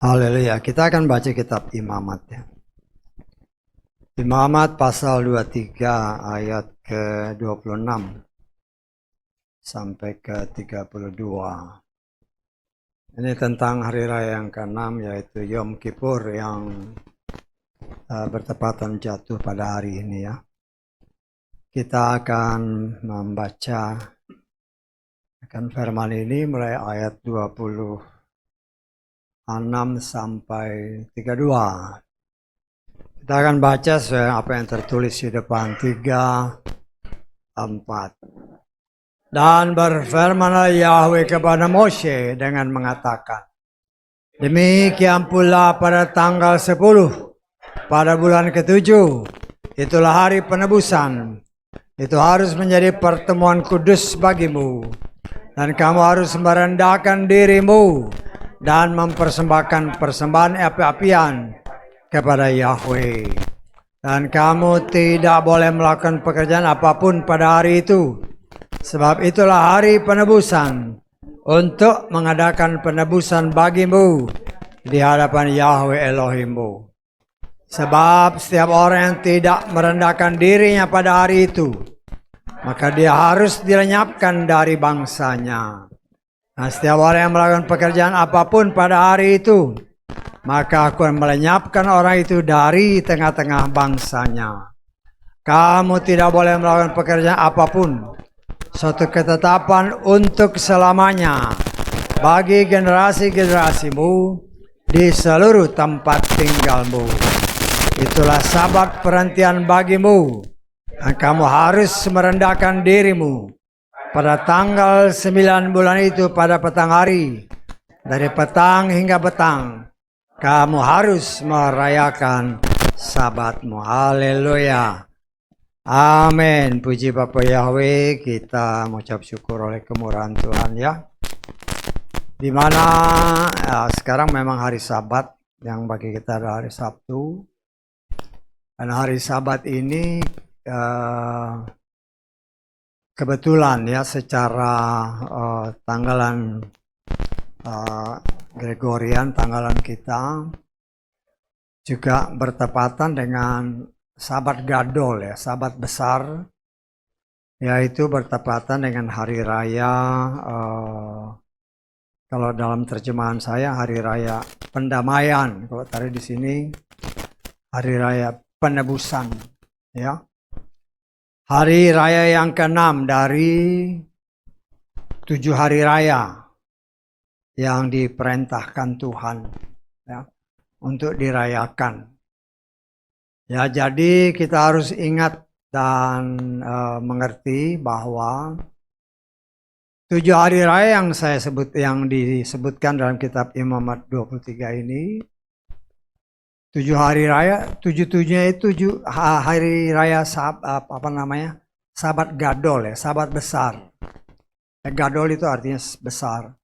Haleluya, kita akan baca kitab Imamat ya. Imamat pasal 23 ayat ke-26 sampai ke-32. Ini tentang hari raya yang ke-6 yaitu Yom Kippur yang bertepatan jatuh pada hari ini ya. Kita akan membaca firman ini mulai ayat 26 sampai 32. Kita akan baca sesuai apa yang tertulis di depan 3, 4. Dan berfirmanlah Yahweh kepada Moshe dengan mengatakan, demikian pula pada tanggal 10 pada bulan ke-7, itulah hari penebusan. Itu harus menjadi pertemuan kudus bagimu. Dan kamu harus merendahkan dirimu dan mempersembahkan persembahan api-apian kepada Yahweh. Dan kamu tidak boleh melakukan pekerjaan apapun pada hari itu. Sebab itulah hari penebusan untuk mengadakan penebusan bagimu di hadapan Yahweh Elohimmu. Sebab setiap orang yang tidak merendahkan dirinya pada hari itu, maka dia harus dilenyapkan dari bangsanya. Nah, setiap orang yang melakukan pekerjaan apapun pada hari itu, maka aku akan melenyapkan orang itu dari tengah-tengah bangsanya. Kamu tidak boleh melakukan pekerjaan apapun, suatu ketetapan untuk selamanya bagi generasi-generasimu di seluruh tempat tinggalmu. Itulah sabat perhentian bagimu. Dan kamu harus merendahkan dirimu pada tanggal 9 bulan itu pada petang hari. Dari petang hingga petang, kamu harus merayakan sabatmu. Haleluya. Amin. Puji Bapa Yahweh, kita mengucap syukur oleh kemurahan Tuhan ya. Dimana sekarang memang hari Sabat yang bagi kita adalah hari Sabtu. Dan hari Sabat ini kebetulan ya secara tanggalan Gregorian, tanggalan kita juga bertepatan dengan Sabat Gadol ya, Sabat besar, yaitu bertepatan dengan hari raya, kalau dalam terjemahan saya hari raya pendamaian, kalau tadi di sini hari raya penebusan ya. Hari raya yang ke-6 dari 7 hari raya yang diperintahkan Tuhan ya, untuk dirayakan. Ya, jadi kita harus ingat dan mengerti bahwa 7 hari raya yang disebutkan dalam kitab Imamat 23 ini, 7 hari raya, 7-7-nya itu 7 hari raya Sabat Gadol ya, Sabat besar. Gadol itu artinya besar.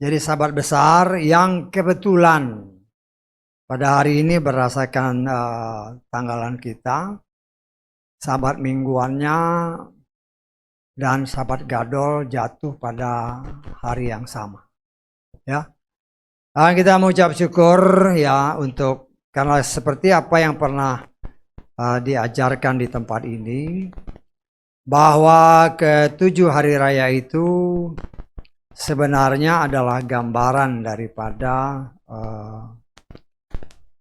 Jadi Sabat besar yang kebetulan pada hari ini berdasarkan tanggalan kita, Sabat mingguannya dan Sabat Gadol jatuh pada hari yang sama. Ya. Dan kita mengucap syukur ya karena seperti apa yang pernah diajarkan di tempat ini, bahwa ke-7 hari raya itu sebenarnya adalah gambaran daripada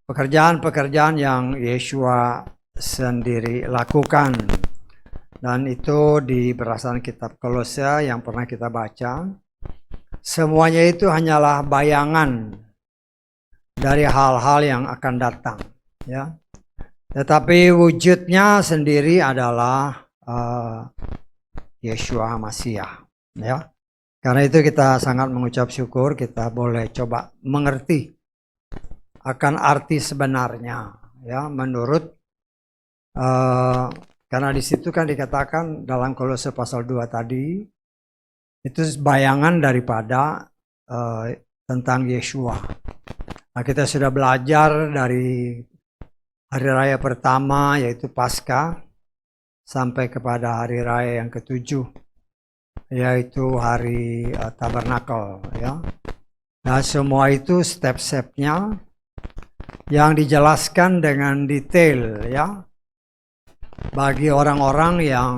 pekerjaan-pekerjaan yang Yeshua sendiri lakukan. Dan itu di berdasarkan kitab Kolose yang pernah kita baca, semuanya itu hanyalah bayangan dari hal-hal yang akan datang ya. Tetapi wujudnya sendiri adalah Yeshua Masiah ya. Karena itu kita sangat mengucap syukur kita boleh coba mengerti akan arti sebenarnya ya, menurut karena di situ kan dikatakan dalam Kolose pasal 2 tadi itu bayangan daripada tentang Yeshua. Nah, kita sudah belajar dari hari raya pertama yaitu Paskah sampai kepada hari raya yang ke-7 yaitu hari Tabernakel, ya. Nah, semua itu step-stepnya yang dijelaskan dengan detail, ya, bagi orang-orang yang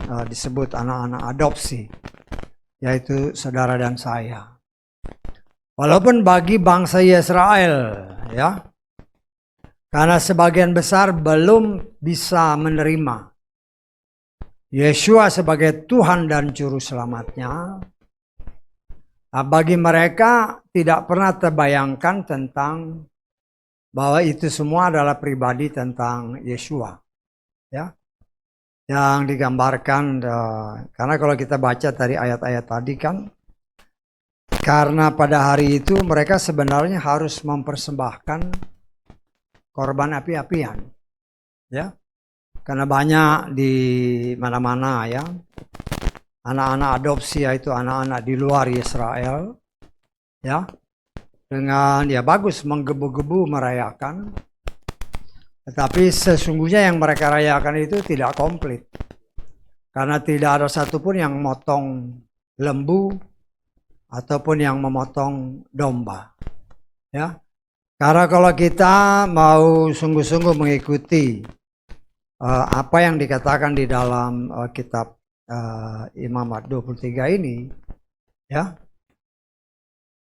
disebut anak-anak adopsi, yaitu saudara dan saya. Walaupun bagi bangsa Israel, ya, karena sebagian besar belum bisa menerima Yeshua sebagai Tuhan dan Juru Selamatnya, bagi mereka tidak pernah terbayangkan tentang bahwa itu semua adalah pribadi tentang Yeshua, ya, yang digambarkan. Karena kalau kita baca dari ayat-ayat tadi kan, karena pada hari itu mereka sebenarnya harus mempersembahkan korban api-apian, ya, karena banyak di mana-mana, ya, anak-anak adopsi, yaitu anak-anak di luar Israel, ya, dengan ya bagus menggebu-gebu merayakan, tetapi sesungguhnya yang mereka rayakan itu tidak komplit, karena tidak ada satupun yang memotong lembu ataupun yang memotong domba, ya. Karena kalau kita mau sungguh-sungguh mengikuti apa yang dikatakan di dalam kitab Imamat 23 ini, ya,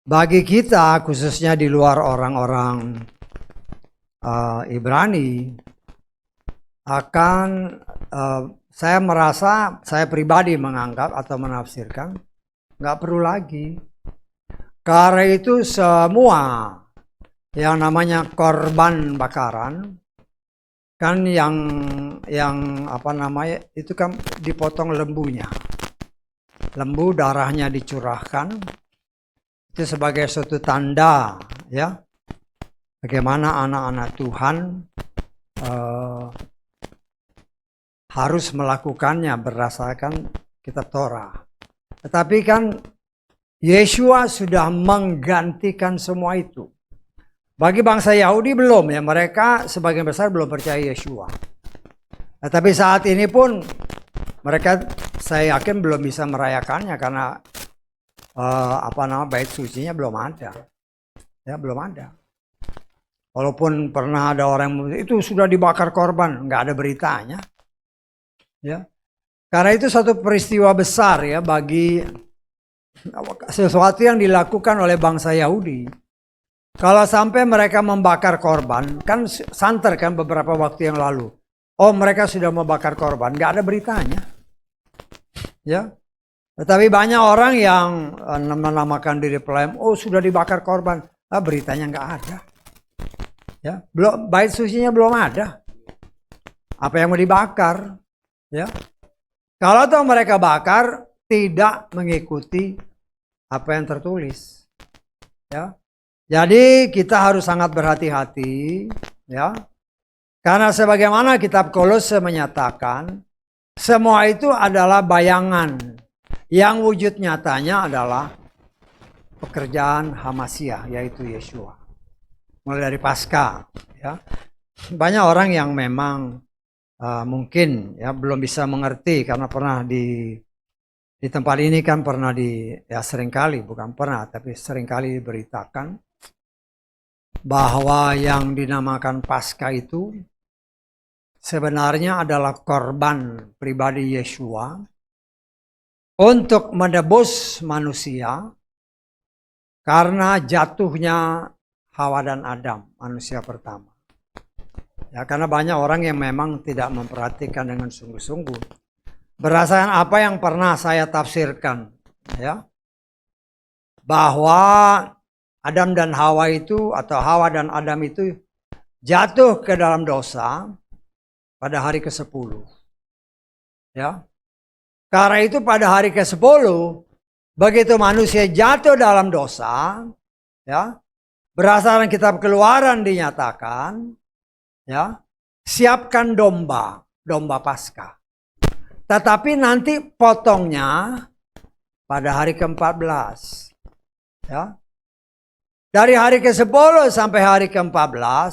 bagi kita khususnya di luar orang-orang Ibrani, akan saya merasa, saya pribadi menganggap atau menafsirkan nggak perlu lagi, karena itu semua yang namanya korban bakaran kan yang apa namanya itu kan dipotong lembunya, lembu darahnya dicurahkan, itu sebagai suatu tanda, ya, bagaimana anak-anak Tuhan harus melakukannya berdasarkan kitab Torah. Tetapi kan Yeshua sudah menggantikan semua itu. Bagi bangsa Yahudi belum, ya, mereka sebagian besar belum percaya Yeshua. Tapi saat ini pun mereka, saya yakin, belum bisa merayakannya karena bait sucinya belum ada, ya, belum ada. Walaupun pernah ada orang itu sudah dibakar korban, nggak ada beritanya, ya. Karena itu satu peristiwa besar, ya, bagi sesuatu yang dilakukan oleh bangsa Yahudi. Kalau sampai mereka membakar korban, kan santer kan beberapa waktu yang lalu. Oh, mereka sudah membakar korban, nggak ada beritanya, ya. Tetapi banyak orang yang menamakan diri pelayan, oh sudah dibakar korban, beritanya nggak ada, ya. Belum, bait sucinya belum ada. Apa yang mau dibakar, ya? Kalau toh mereka bakar tidak mengikuti apa yang tertulis, ya. Jadi kita harus sangat berhati-hati, ya. Karena sebagaimana kitab Kolose menyatakan, semua itu adalah bayangan. Yang wujud nyatanya adalah pekerjaan Hamasia, yaitu Yeshua. Mulai dari Paskah, ya. Banyak orang yang memang mungkin, ya, belum bisa mengerti karena pernah di tempat ini kan pernah ya seringkali, bukan pernah, tapi seringkali diberitakan bahwa yang dinamakan Paskah itu sebenarnya adalah korban pribadi Yeshua untuk menebus manusia karena jatuhnya Hawa dan Adam, manusia pertama. Ya, karena banyak orang yang memang tidak memperhatikan dengan sungguh-sungguh. Berdasarkan apa yang pernah saya tafsirkan, ya, bahwa Adam dan Hawa itu, atau Hawa dan Adam itu jatuh ke dalam dosa pada hari ke-10. Ya. Karena itu pada hari ke-10, begitu manusia jatuh dalam dosa, ya, berdasarkan kitab Keluaran dinyatakan, ya, siapkan domba Paskah. Tetapi nanti potongnya pada hari ke-14. Ya. Dari hari ke-10 sampai hari ke-14,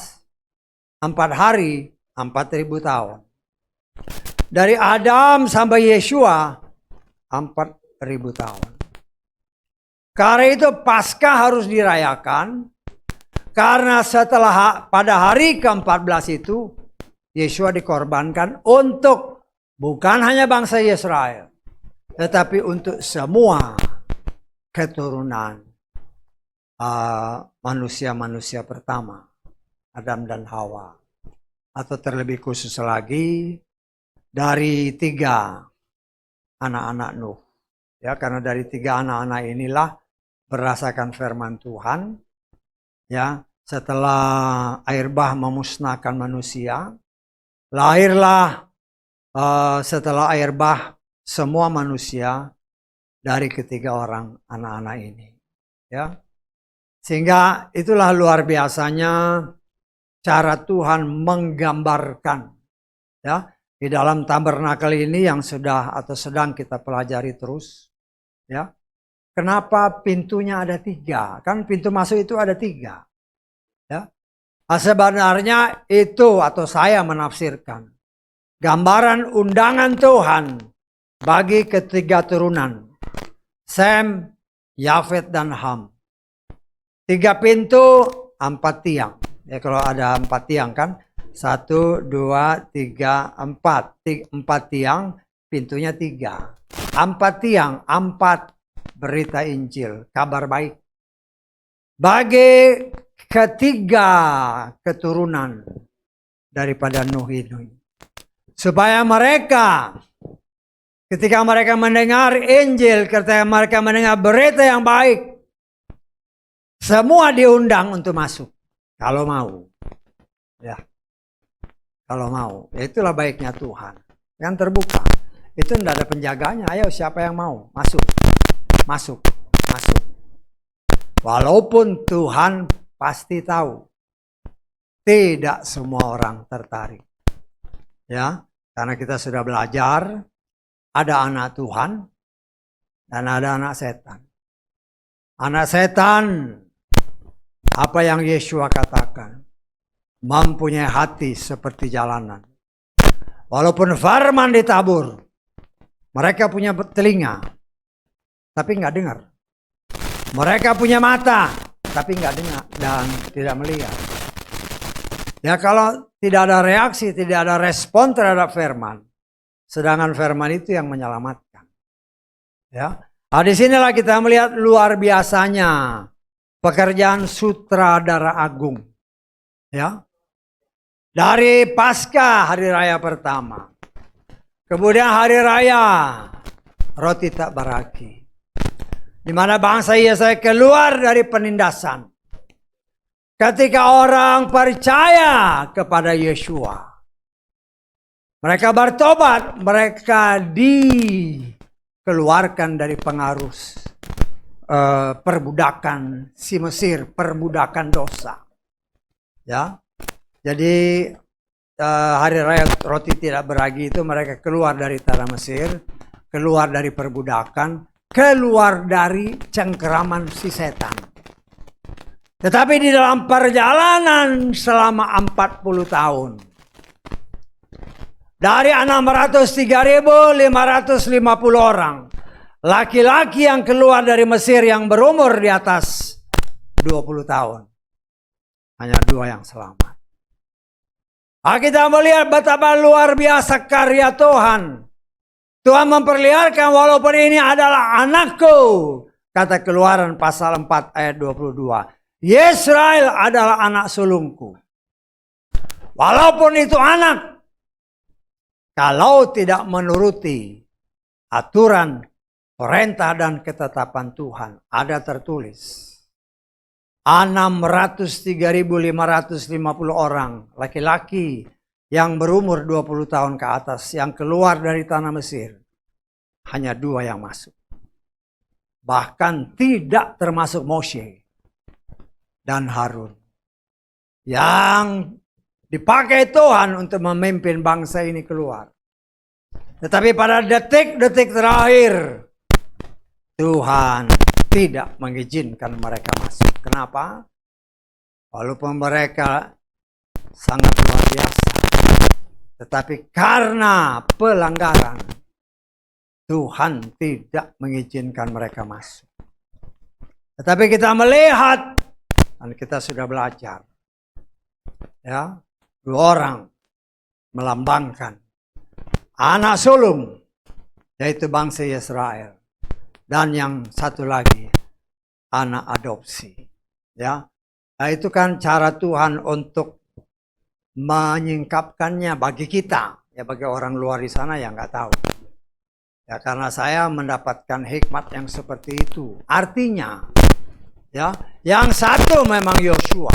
4 hari, 4.000 tahun. Dari Adam sampai Yeshua, 4.000 tahun. Karena itu Paskah harus dirayakan, karena setelah pada hari ke-14 itu, Yesua dikorbankan untuk bukan hanya bangsa Israel, tetapi untuk semua keturunan manusia-manusia pertama, Adam dan Hawa. Atau terlebih khusus lagi, dari 3 anak-anak Nuh. Ya, karena dari 3 anak-anak inilah berdasarkan firman Tuhan, ya, setelah air bah memusnahkan manusia, lahirlah setelah air bah semua manusia dari ketiga orang anak-anak ini, ya. Sehingga itulah luar biasanya cara Tuhan menggambarkan, ya, di dalam tabernakel ini yang sudah atau sedang kita pelajari terus, ya. Kenapa pintunya ada 3? Kan pintu masuk itu ada 3, ya. Sebenarnya itu, atau saya menafsirkan, gambaran undangan Tuhan bagi ketiga turunan, Sem, Yafet, dan Ham. 3 pintu, 4 tiang. Ya, kalau ada 4 tiang kan, 1, 2, 3, 4. 4 tiang, pintunya 3. 4 tiang, 4 berita Injil, kabar baik. Bagi ketiga keturunan daripada Nuh ini. Supaya mereka, ketika mereka mendengar Injil, ketika mereka mendengar berita yang baik, semua diundang untuk masuk. Kalau mau. Ya. Kalau mau. Itulah baiknya Tuhan. Yang terbuka. Itu tidak ada penjaganya. Ayo siapa yang mau? Masuk. Masuk. Masuk. Walaupun Tuhan pasti tahu. Tidak semua orang tertarik. Ya. Karena kita sudah belajar. Ada anak Tuhan. Dan ada anak setan. Anak setan, apa yang Yesua katakan, mempunyai hati seperti jalanan. Walaupun firman ditabur, mereka punya telinga, tapi nggak dengar. Mereka punya mata, tapi nggak dengar dan tidak melihat. Ya, kalau tidak ada reaksi, tidak ada respon terhadap firman, sedangkan firman itu yang menyelamatkan. Ya, disinilah kita melihat luar biasanya pekerjaan sutradara agung, ya, dari Paskah hari raya pertama, kemudian hari raya roti tak beragi, di mana bangsa Israel keluar dari penindasan. Ketika orang percaya kepada Yesua, mereka bertobat, mereka dikeluarkan dari pengaruh perbudakan si Mesir, perbudakan dosa. Ya, jadi hari raya roti tidak beragi itu mereka keluar dari tanah Mesir, keluar dari perbudakan, keluar dari cengkeraman si setan. Tetapi di dalam perjalanan selama 40 tahun, dari 603.550 orang, laki-laki yang keluar dari Mesir yang berumur di atas 20 tahun. Hanya 2 yang selamat. Kita melihat betapa luar biasa karya Tuhan. Tuhan memperlihatkan walaupun ini adalah anakku. Kata Keluaran pasal 4 ayat 22. Israel adalah anak sulungku. Walaupun itu anak, kalau tidak menuruti aturan, perintah dan ketetapan Tuhan, ada tertulis 603.550 orang laki-laki yang berumur 20 tahun ke atas yang keluar dari tanah Mesir. Hanya 2 yang masuk. Bahkan tidak termasuk Moshe dan Harun yang dipakai Tuhan untuk memimpin bangsa ini keluar. Tetapi pada detik-detik terakhir, Tuhan tidak mengizinkan mereka masuk. Kenapa? Walaupun mereka sangat luar biasa, tetapi karena pelanggaran, Tuhan tidak mengizinkan mereka masuk. Tetapi kita melihat, dan kita sudah belajar, ya, 2 orang melambangkan anak sulung, yaitu bangsa Israel, dan yang satu lagi anak adopsi. Ya, nah, itu kan cara Tuhan untuk menyingkapkannya bagi kita, ya, bagi orang luar di sana yang nggak tahu. Ya, karena saya mendapatkan hikmat yang seperti itu. Artinya, ya, yang satu memang Yosua,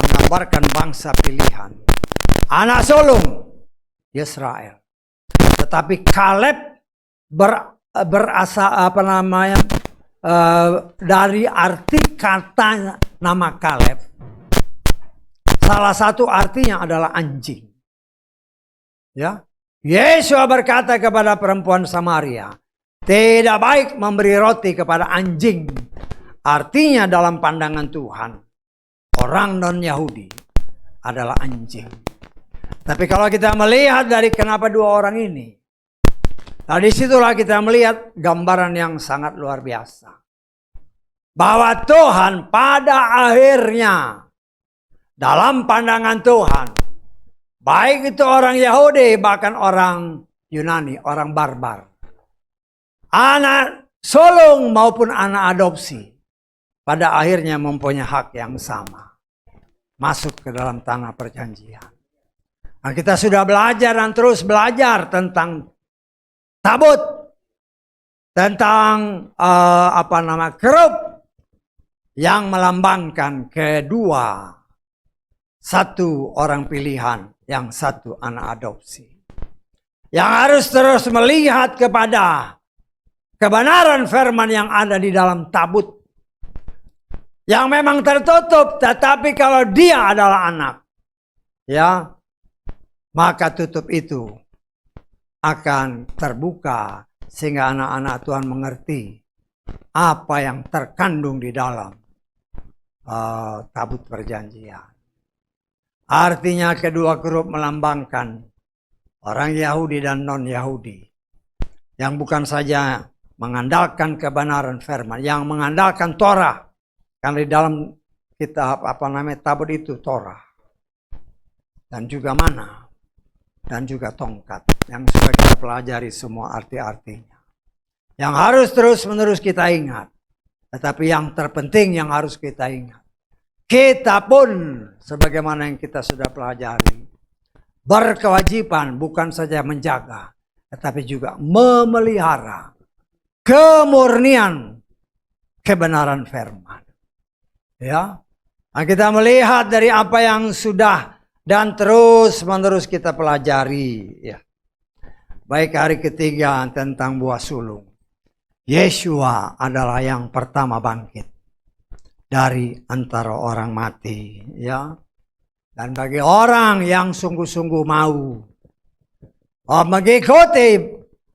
menggambarkan bangsa pilihan, anak sulung Israel. Tetapi Kaleb berasa dari arti kata nama Kaleb. Salah satu artinya adalah anjing. Ya, Yesus berkata kepada perempuan Samaria, tidak baik memberi roti kepada anjing. Artinya dalam pandangan Tuhan, orang non-Yahudi adalah anjing. Tapi kalau kita melihat dari kenapa 2 orang ini, nah disitulah kita melihat gambaran yang sangat luar biasa. Bahwa Tuhan pada akhirnya, dalam pandangan Tuhan, baik itu orang Yahudi, bahkan orang Yunani, orang barbar, anak sulung maupun anak adopsi, pada akhirnya mempunyai hak yang sama, masuk ke dalam tanah perjanjian. Nah, kita sudah belajar dan terus belajar tentang tabut, tentang kerup yang melambangkan kedua, satu orang pilihan, yang satu anak adopsi. Yang harus terus melihat kepada kebenaran firman yang ada di dalam tabut. Yang memang tertutup, tetapi kalau dia adalah anak, ya, maka tutup itu akan terbuka sehingga anak-anak Tuhan mengerti apa yang terkandung di dalam tabut perjanjian. Artinya kedua grup melambangkan orang Yahudi dan non-Yahudi. Yang bukan saja mengandalkan kebenaran firman, yang mengandalkan Torah. Karena di dalam kitab tabut itu Torah. Dan juga mana. Dan juga tongkat. Yang sudah kita pelajari semua arti-artinya. Yang harus terus-menerus kita ingat. Tetapi yang terpenting yang harus kita ingat. Kita pun, sebagaimana yang kita sudah pelajari, berkewajiban bukan saja menjaga, tetapi juga memelihara kemurnian kebenaran firman. Ya, nah, kita melihat dari apa yang sudah dan terus-menerus kita pelajari. Ya. Baik hari ketiga tentang buah sulung. Yeshua adalah yang pertama bangkit dari antara orang mati, ya. Dan bagi orang yang sungguh-sungguh mau mengikuti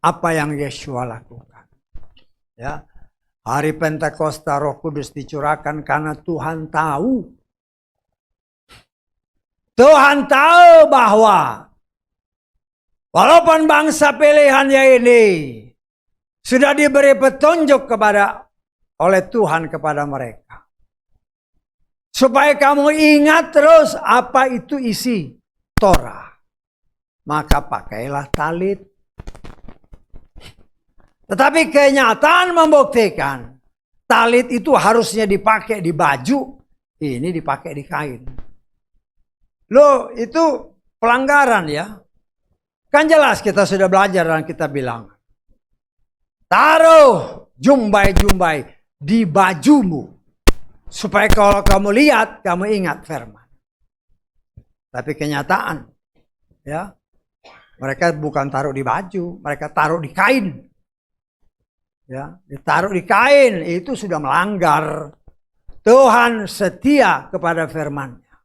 apa yang Yeshua lakukan, ya. Hari Pentakosta Roh Kudus dicurahkan karena Tuhan tahu bahwa walaupun bangsa pilihannya ini sudah diberi petunjuk oleh Tuhan kepada mereka. Supaya kamu ingat terus apa itu isi Torah. Maka pakailah talit. Tetapi kenyataan membuktikan talit itu harusnya dipakai di baju. Ini dipakai di kain. Loh, itu pelanggaran ya. Kan jelas kita sudah belajar dan kita bilang. Taruh jumbai-jumbai di bajumu. Supaya kalau kamu lihat, kamu ingat firman. Tapi kenyataan, ya, mereka bukan taruh di baju, mereka taruh di kain. Ya, ditaruh di kain itu sudah melanggar. Tuhan setia kepada firman-Nya.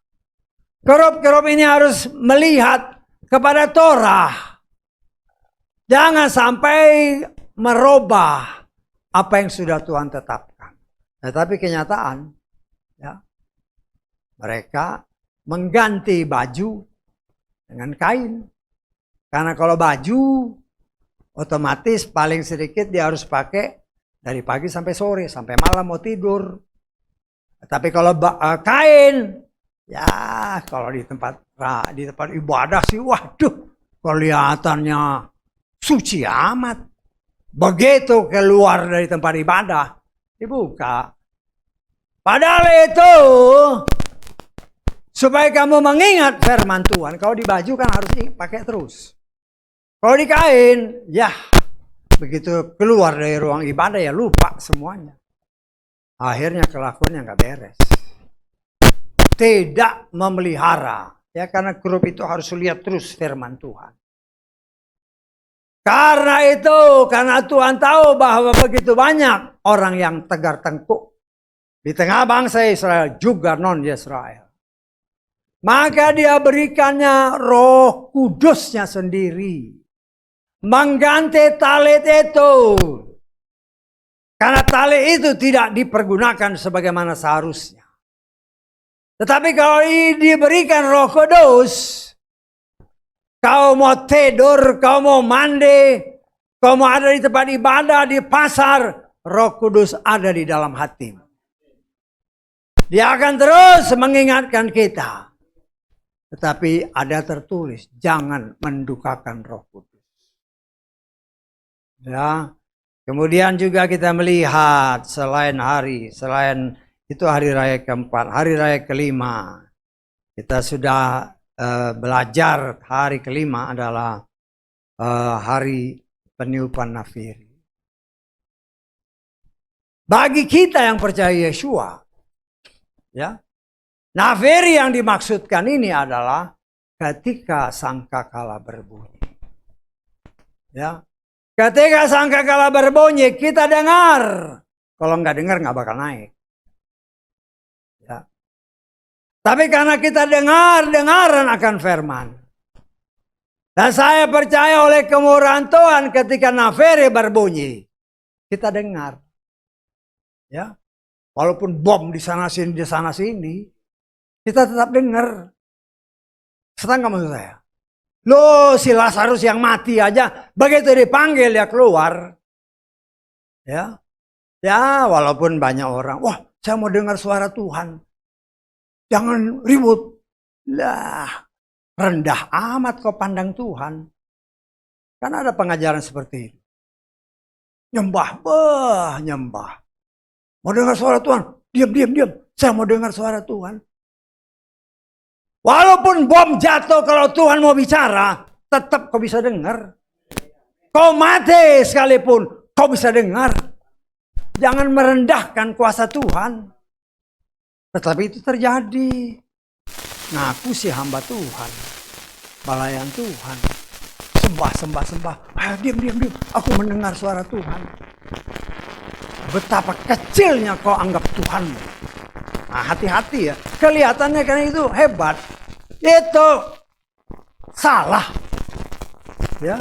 Kerup-kerup ini harus melihat kepada Torah. Jangan sampai merubah apa yang sudah Tuhan tetapkan. Tetapi kenyataan, ya, mereka mengganti baju dengan kain. Karena kalau baju Otomatis paling sedikit dia harus pakai dari pagi sampai sore, sampai malam mau tidur. Tapi kalau kain, ya kalau di tempat ibadah sih, waduh, kelihatannya suci amat. Begitu keluar dari tempat ibadah, dibuka. Padahal itu supaya kamu mengingat firman Tuhan. Kalau di baju kan harus dipakai terus. Kalau di kain, ya begitu keluar dari ruang ibadah ya lupa semuanya. Akhirnya kelakuannya nggak beres. Tidak memelihara. Ya karena grup itu harus lihat terus firman Tuhan. Karena itu, karena Tuhan tahu bahwa begitu banyak orang yang tegar tengkuk di tengah bangsa Israel juga non-Israel. Maka dia berikannya Roh Kudusnya sendiri. Mengganti talit itu. Karena talit itu tidak dipergunakan sebagaimana seharusnya. Tetapi kalau diberikan Roh Kudus, kau mau tidur, kau mau mandi, kau mau ada di tempat ibadah, di pasar, Roh Kudus ada di dalam hatimu. Dia akan terus mengingatkan kita. Tetapi ada tertulis, jangan mendukakan Roh Kudus. Ya. Kemudian juga kita melihat selain itu hari raya keempat, hari raya kelima. Kita sudah belajar hari kelima adalah hari peniupan nafiri. Bagi kita yang percaya Yeshua, ya, nafiri yang dimaksudkan ini adalah ketika sangkakala berbunyi. Ya, ketika sangkakala berbunyi kita dengar. Kalau nggak dengar nggak bakal naik. Ya. Tapi karena kita dengaran akan firman. Dan saya percaya oleh kemurahan Tuhan ketika nafiri berbunyi. Kita dengar. Ya. Walaupun bom di sana sini. Kita tetap dengar. Setengah maksud saya. Loh si Lazarus yang mati aja. Begitu dipanggil dia keluar. Ya. Ya walaupun banyak orang. Wah saya mau dengar suara Tuhan. Jangan ribut. Lah, rendah amat kau pandang Tuhan. Karena ada pengajaran seperti itu. Nyembah. Mau dengar suara Tuhan? Diam. Saya mau dengar suara Tuhan. Walaupun bom jatuh kalau Tuhan mau bicara, tetap kau bisa dengar. Kau mati sekalipun, kau bisa dengar. Jangan merendahkan kuasa Tuhan. Tetapi itu terjadi. Ngaku si hamba Tuhan. Pelayan Tuhan. Sembah. Diam. Aku mendengar suara Tuhan. Betapa kecilnya kau anggap Tuhanmu. Nah, hati-hati ya. Kelihatannya kan itu hebat. Itu salah. Ya.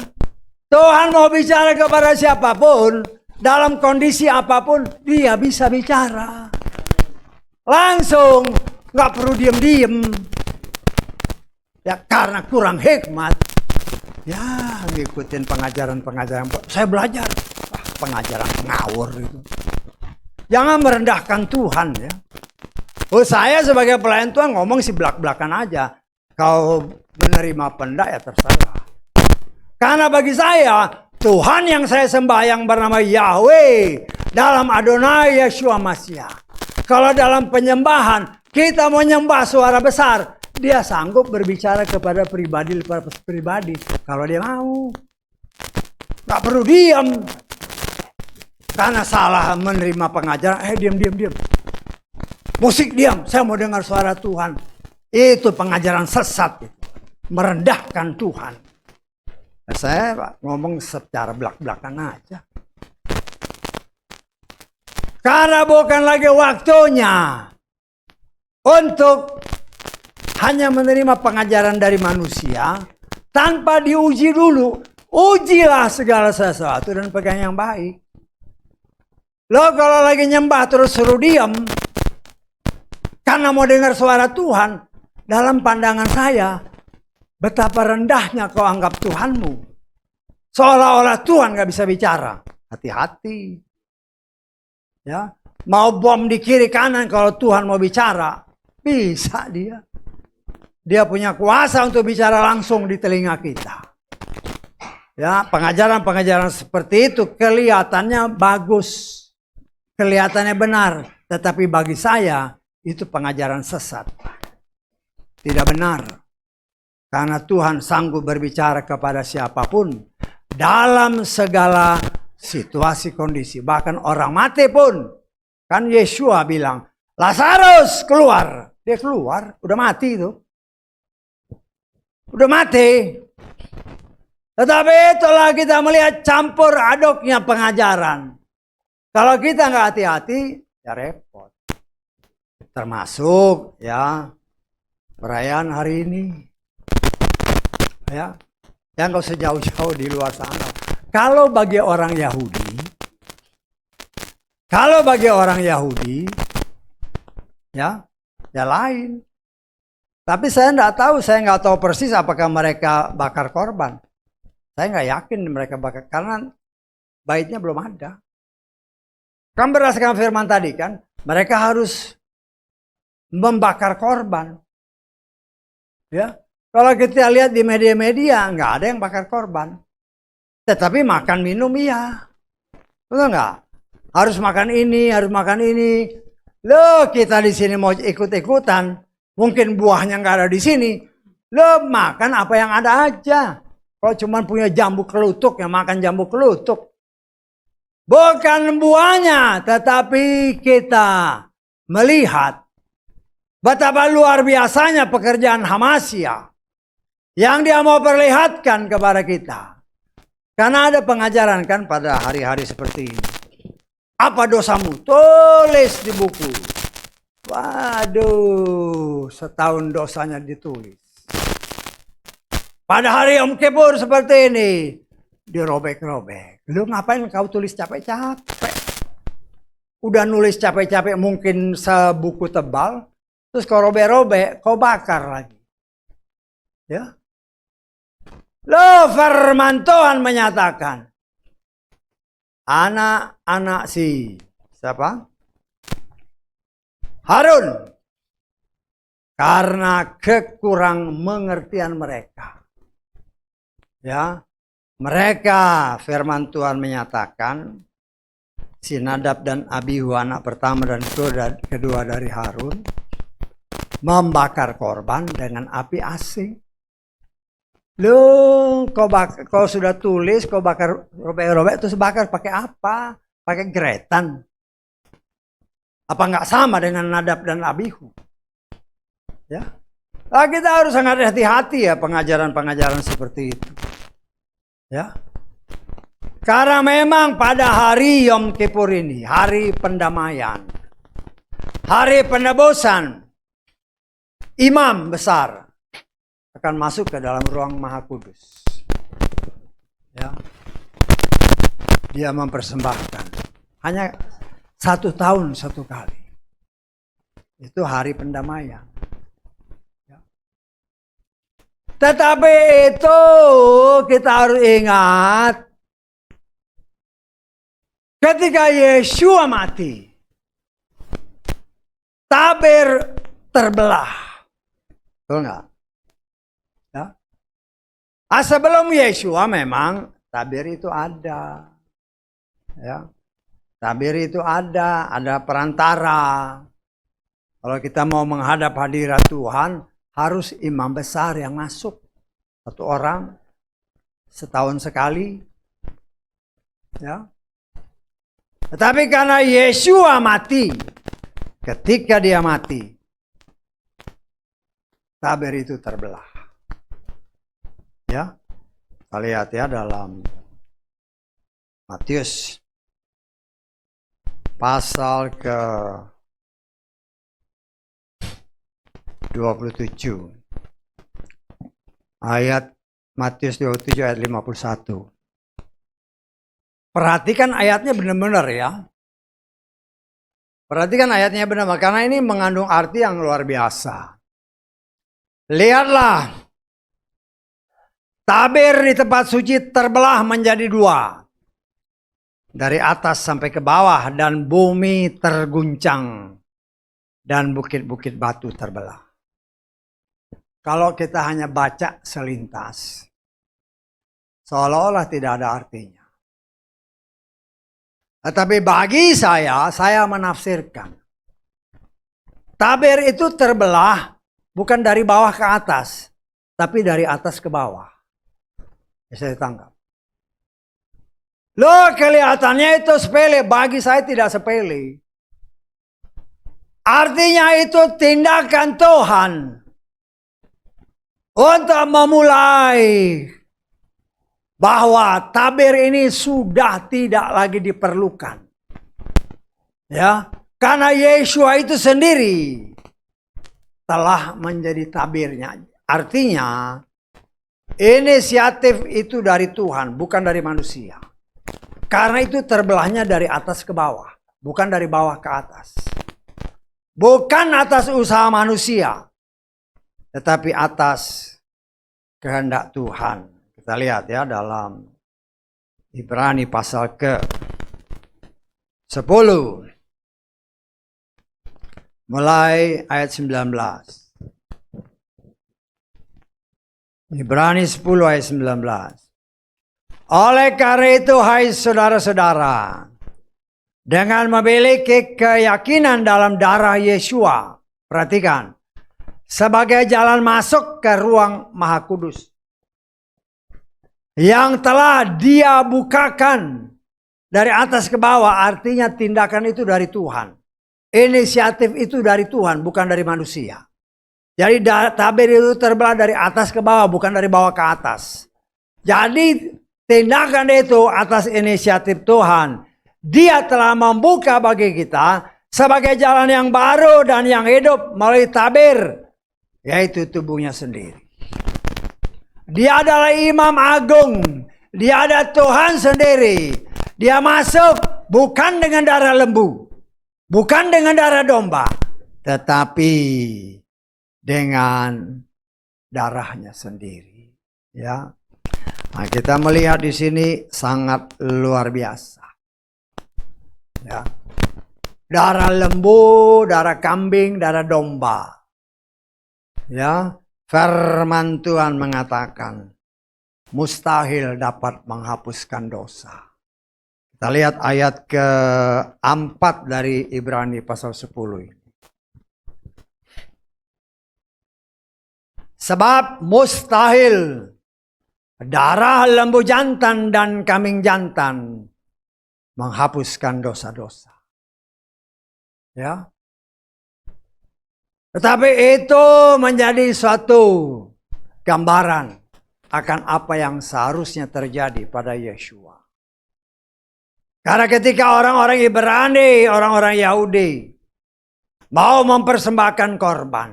Tuhan mau bicara kepada siapapun. Dalam kondisi apapun. Dia bisa bicara. Langsung, nggak perlu diem. Ya karena kurang hikmat. Ya ngikutin pengajaran. Saya belajar. Pengajaran ngawur itu. Jangan merendahkan Tuhan ya. Oh saya sebagai pelayan Tuhan ngomong si belak-belakan aja. Kau menerima apa enggak ya terserah. Karena bagi saya, Tuhan yang saya sembah yang bernama Yahweh. Dalam Adonai Yeshua Mashiach. Kalau dalam penyembahan, kita mau nyembah suara besar. Dia sanggup berbicara kepada pribadi. Kalau dia mau. Gak perlu diam. Karena salah menerima pengajaran. Diam. Musik diam. Saya mau dengar suara Tuhan. Itu pengajaran sesat. Merendahkan Tuhan. Saya ngomong secara belak-belakan aja. Karena bukan lagi waktunya untuk hanya menerima pengajaran dari manusia tanpa diuji dulu. Ujilah segala sesuatu dan pegang yang baik. Lo kalau lagi nyembah terus suruh diam karena mau dengar suara Tuhan, dalam pandangan saya betapa rendahnya kau anggap Tuhanmu. Seolah-olah Tuhan nggak bisa bicara. Hati-hati. Ya, mau bom di kiri kanan kalau Tuhan mau bicara, bisa dia. Dia punya kuasa untuk bicara langsung di telinga kita. Ya, pengajaran-pengajaran seperti itu kelihatannya bagus. Kelihatannya benar, tetapi bagi saya itu pengajaran sesat. Tidak benar. Karena Tuhan sanggup berbicara kepada siapapun dalam segala situasi kondisi. Bahkan orang mati pun. Kan Yesua bilang, Lazarus keluar. Dia keluar, udah mati itu. Udah mati. Tetapi itulah kita melihat campur aduknya pengajaran. Kalau kita nggak hati-hati, ya repot. Termasuk ya perayaan hari ini. Ya, yang nggak usah jauh-jauh di luar sana. Kalau bagi orang Yahudi, ya lain. Tapi saya nggak tahu persis apakah mereka bakar korban. Saya nggak yakin mereka bakar, karena baitnya belum ada. Kan berdasarkan firman tadi kan, mereka harus membakar korban. Ya, kalau kita lihat di media-media nggak ada yang bakar korban, tetapi makan minum iya, betul nggak? Harus makan ini, harus makan ini. Loh, kita di sini mau ikut-ikutan. Mungkin buahnya nggak ada di sini. Lo makan apa yang ada aja. Kalau cuma punya jambu kelutuk, ya makan jambu kelutuk. Bukan buahnya, tetapi kita melihat betapa luar biasanya pekerjaan Hamasya yang dia mau perlihatkan kepada kita. Karena ada pengajaran kan pada hari-hari seperti ini. Apa dosamu? Tulis di buku. Waduh, setahun dosanya ditulis. Pada hari Yom Kippur seperti ini, dirobek-robek. Lu ngapain kau tulis capek-capek? Udah nulis capek-capek mungkin sebuku tebal, terus kau robek-robek, kau bakar lagi. Ya. Lo firman Tuhan menyatakan, anak-anak siapa? Harun, karena kekurang mengertian mereka. Ya, mereka firman Tuhan menyatakan si Nadab dan Abihu anak pertama dan kedua dari Harun membakar korban dengan api asing. Lu kau sudah tulis, kau bakar robek-robek, terus bakar pakai apa? Pakai gretan. Apa nggak sama dengan Nadab dan Abihu? Ya, nah, kita harus sangat hati-hati ya pengajaran-pengajaran seperti itu. Ya, karena memang pada hari Yom Kippur ini, hari pendamaian, hari penebusan, imam besar akan masuk ke dalam ruang Maha Kudus. Ya, dia mempersembahkan hanya 1 tahun 1 kali. Itu hari pendamaian. Ya. Tetapi itu kita harus ingat, ketika Yesua mati, tabir terbelah. Betul nggak? Ya. Sebelum Yesua memang tabir itu ada. Ya. Tabir itu ada perantara. Kalau kita mau menghadap hadirat Tuhan, harus imam besar yang masuk. 1 orang, setahun sekali. Ya. Tetapi karena Yesua mati, ketika dia mati, tabir itu terbelah. Ya, kita lihat ya dalam Matius pasal ke 27. Ayat Matius 27 ayat 51. Perhatikan ayatnya benar-benar ya. Perhatikan ayatnya benar-benar, karena ini mengandung arti yang luar biasa. Lihatlah, Tabir di tempat suci terbelah menjadi dua. Dari atas sampai ke bawah, dan bumi terguncang. Dan bukit-bukit batu terbelah. Kalau kita hanya baca selintas, seolah-olah tidak ada artinya. Tetapi bagi saya menafsirkan. Tabir itu terbelah bukan dari bawah ke atas, tapi dari atas ke bawah. Saya tangkap. Loh, kelihatannya itu sepele, bagi saya tidak sepele. Artinya itu tindakan Tuhan untuk memulai bahwa tabir ini sudah tidak lagi diperlukan. Ya, karena Yeshua itu sendiri telah menjadi tabirnya. Artinya inisiatif itu dari Tuhan, bukan dari manusia. Karena itu terbelahnya dari atas ke bawah, bukan dari bawah ke atas. Bukan atas usaha manusia, tetapi atas kehendak Tuhan. Kita lihat ya dalam Ibrani pasal ke-10. Mulai ayat 19. Ibrani 10 ayat 19. Oleh karena itu, hai saudara-saudara, dengan memiliki keyakinan dalam darah Yeshua, perhatikan, sebagai jalan masuk ke ruang Maha Kudus, yang telah Dia bukakan dari atas ke bawah, artinya tindakan itu dari Tuhan. Inisiatif itu dari Tuhan, bukan dari manusia. Jadi tabir itu terbelah dari atas ke bawah, bukan dari bawah ke atas. Jadi tindakan itu atas inisiatif Tuhan. Dia telah membuka bagi kita sebagai jalan yang baru dan yang hidup melalui tabir, yaitu tubuhnya sendiri. Dia adalah imam agung. Dia ada Tuhan sendiri. Dia masuk bukan dengan darah lembu, bukan dengan darah domba, tetapi dengan darahnya sendiri. Ya, nah, kita melihat di sini sangat luar biasa. Ya, darah lembu, darah kambing, darah domba. Ya, firman Tuhan mengatakan mustahil dapat menghapuskan dosa. Kita lihat ayat ke-4 dari Ibrani pasal 10 ini. Sebab mustahil darah lembu jantan dan kambing jantan menghapuskan dosa-dosa. Ya. Tetapi itu menjadi suatu gambaran akan apa yang seharusnya terjadi pada Yeshua. Karena ketika orang-orang Ibrani, orang-orang Yahudi mau mempersembahkan korban,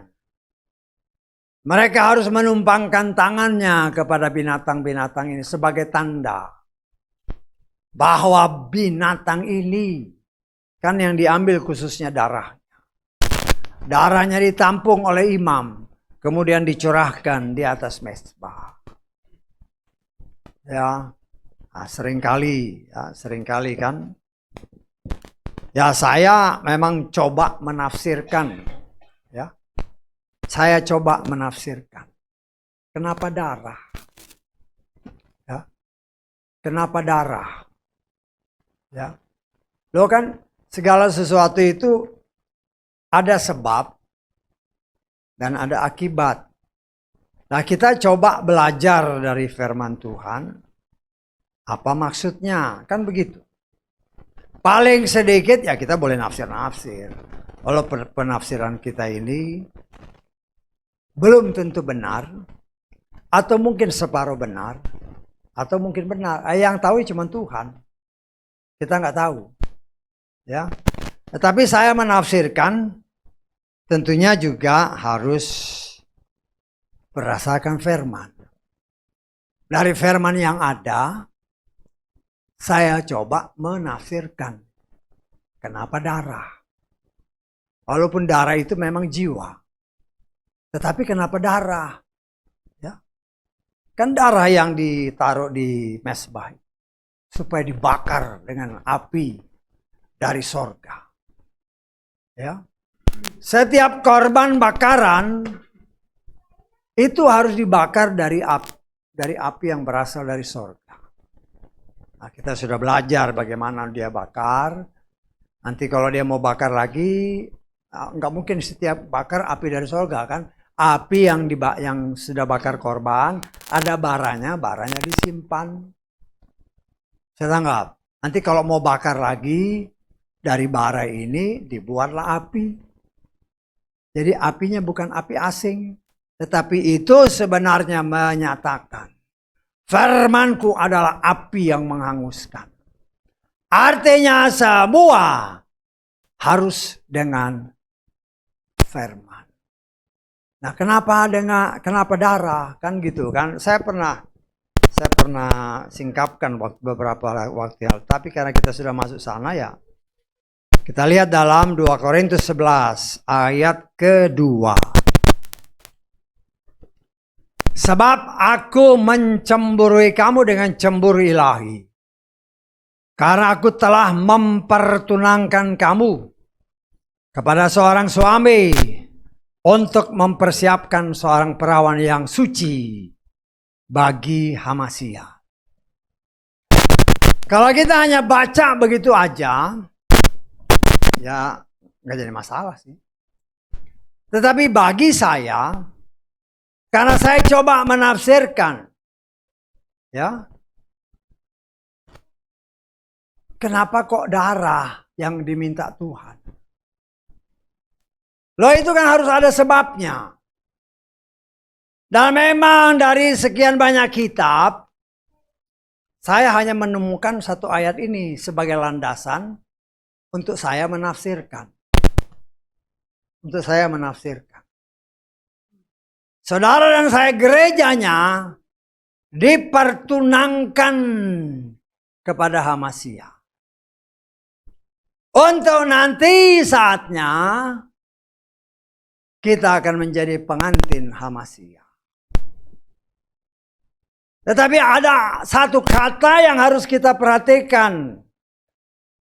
mereka harus menumpangkan tangannya kepada binatang-binatang ini sebagai tanda bahwa binatang ini kan yang diambil khususnya darahnya. Darahnya ditampung oleh imam, kemudian dicurahkan di atas mezbah. Ya, nah, seringkali kan. Ya, saya memang coba menafsirkan. Ya, saya coba menafsirkan. Kenapa darah? Ya, kenapa darah? Ya, lo kan segala sesuatu itu ada sebab dan ada akibat. Nah, kita coba belajar dari firman Tuhan. Apa maksudnya? Kan begitu. Paling sedikit ya kita boleh nafsir-nafsir. Kalau penafsiran kita ini belum tentu benar, atau mungkin separuh benar, atau mungkin benar. Yang tahu cuma Tuhan. Kita nggak tahu. Ya. Tetapi saya menafsirkan tentunya juga harus berdasarkan firman. Dari firman yang ada, saya coba menafsirkan. Kenapa darah? Walaupun darah itu memang jiwa. Tetapi kenapa darah? Ya. Kan darah yang ditaruh di mezbah supaya dibakar dengan api dari sorga. Ya. Setiap korban bakaran itu harus dibakar dari api yang berasal dari sorga. Nah, kita sudah belajar bagaimana dia bakar. Nanti kalau dia mau bakar lagi, nggak mungkin setiap bakar api dari sorga kan. Api yang sudah bakar korban, ada baranya disimpan. Saya tanggap. Nanti kalau mau bakar lagi, dari bara ini dibuatlah api. Jadi apinya bukan api asing. Tetapi itu sebenarnya menyatakan, firmanku adalah api yang menghanguskan. Artinya semua harus dengan firman. Nah, kenapa darah? Kan gitu kan. Saya pernah singkapkan beberapa waktu yang lalu. Tapi karena kita sudah masuk sana ya. Kita lihat dalam 2 Korintus 11 ayat kedua. Sebab aku mencemburui kamu dengan cemburu ilahi. Karena aku telah mempertunangkan kamu kepada seorang suami untuk mempersiapkan seorang perawan yang suci bagi Hamasya. Kalau kita hanya baca begitu aja, ya nggak jadi masalah sih. Tetapi bagi saya, karena saya coba menafsirkan, ya, kenapa kok darah yang diminta Tuhan? Loh itu kan harus ada sebabnya. Dan memang dari sekian banyak kitab, saya hanya menemukan satu ayat ini sebagai landasan untuk saya menafsirkan. Untuk saya menafsirkan. Saudara dan saya gerejanya dipertunangkan kepada Hamasya. Untuk nanti saatnya kita akan menjadi pengantin Hamasya. Tetapi ada satu kata yang harus kita perhatikan.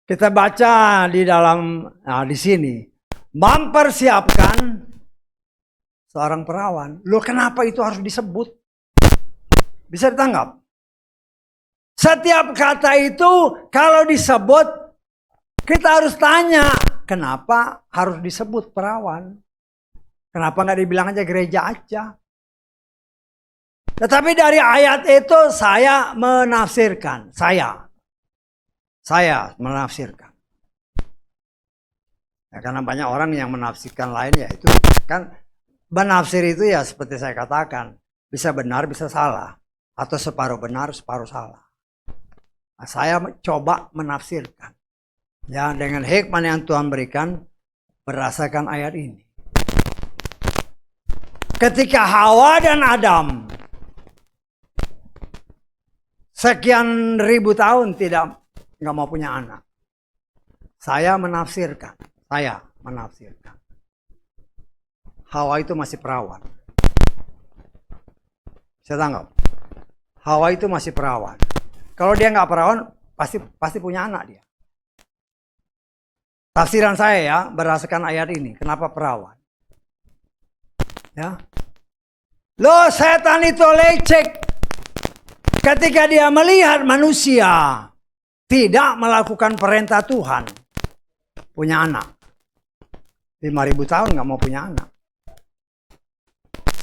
Kita baca di dalam, di sini. Mempersiapkan seorang perawan. Loh kenapa itu harus disebut? Bisa ditangkap? Setiap kata itu kalau disebut, kita harus tanya. Kenapa harus disebut perawan? Kenapa nggak dibilang aja gereja aja? Tetapi dari ayat itu saya menafsirkan. Saya menafsirkan. Ya, karena banyak orang yang menafsirkan lain ya itu. Kan menafsir itu ya seperti saya katakan. Bisa benar, bisa salah. Atau separuh benar, separuh salah. Nah, saya coba menafsirkan. Ya, dengan hikmah yang Tuhan berikan berdasarkan ayat ini. Ketika Hawa dan Adam sekian ribu tahun nggak mau punya anak, saya menafsirkan Hawa itu masih perawan. Saya tanggap. Hawa itu masih perawan. Kalau dia nggak perawan, pasti punya anak dia. Tafsiran saya ya berdasarkan ayat ini. Kenapa perawan? Ya. Loh setan itu lecek. Ketika dia melihat manusia tidak melakukan perintah Tuhan. Punya anak. 5.000 tahun gak mau punya anak.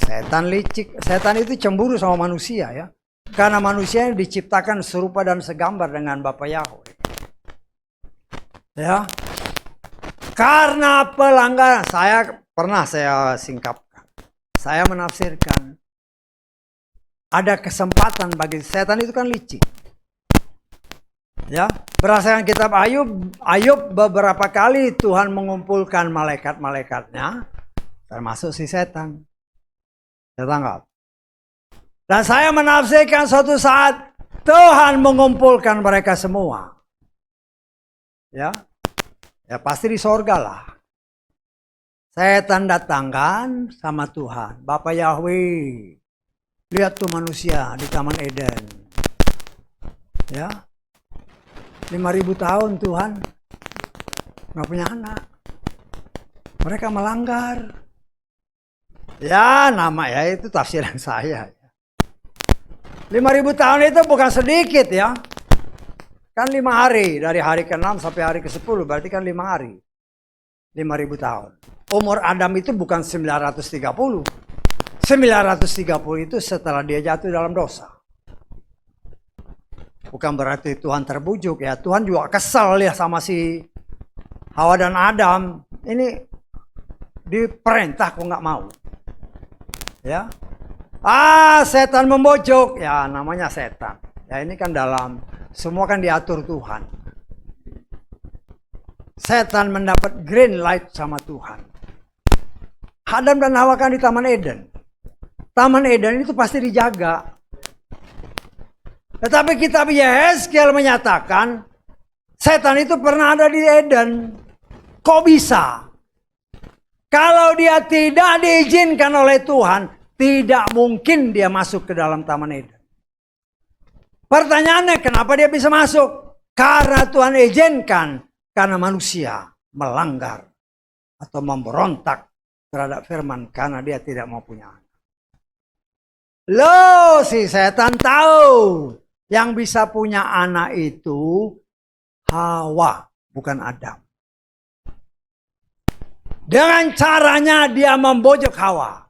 Setan licik. Setan itu cemburu sama manusia ya. Karena manusia diciptakan serupa dan segambar dengan Bapa Yahweh. Ya. Karena pelanggaran. Saya singkapkan. Saya menafsirkan ada kesempatan bagi setan itu kan licik. Ya, berdasarkan kitab Ayub beberapa kali Tuhan mengumpulkan malaikat-malaikatnya termasuk si setan. Saya tanggap. Dan saya menafsirkan suatu saat Tuhan mengumpulkan mereka semua. Ya. Ya pasti di sorga lah. Setan datangkan sama Tuhan. Bapak Yahweh. Lihat tuh manusia di Taman Eden. Ya. 5.000 tahun Tuhan nggak punya anak. Mereka melanggar. Ya, nama ya itu tafsiran saya. 5.000 tahun itu bukan sedikit ya. Kan 5 hari. Dari hari ke-6 sampai hari ke-10. Berarti kan 5 hari. 5.000 tahun. Umur Adam itu bukan 930. 930 itu setelah dia jatuh dalam dosa. Bukan berarti Tuhan terbujuk ya. Tuhan juga kesal ya sama si Hawa dan Adam. Ini diperintah kok nggak mau. Ya. Setan membujuk. Ya namanya setan. Ya ini kan dalam. Semua kan diatur Tuhan. Setan mendapat green light sama Tuhan. Adam dan Hawa kan di Taman Eden. Taman Eden itu pasti dijaga. Tetapi kitab Yehezkiel menyatakan setan itu pernah ada di Eden. Kok bisa? Kalau dia tidak diizinkan oleh Tuhan, tidak mungkin dia masuk ke dalam Taman Eden. Pertanyaannya kenapa dia bisa masuk? Karena Tuhan izinkan. Karena manusia melanggar atau memberontak terhadap firman karena dia tidak mau punya anak. Loh, si setan tahu yang bisa punya anak itu Hawa, bukan Adam. Dengan caranya dia membujuk Hawa.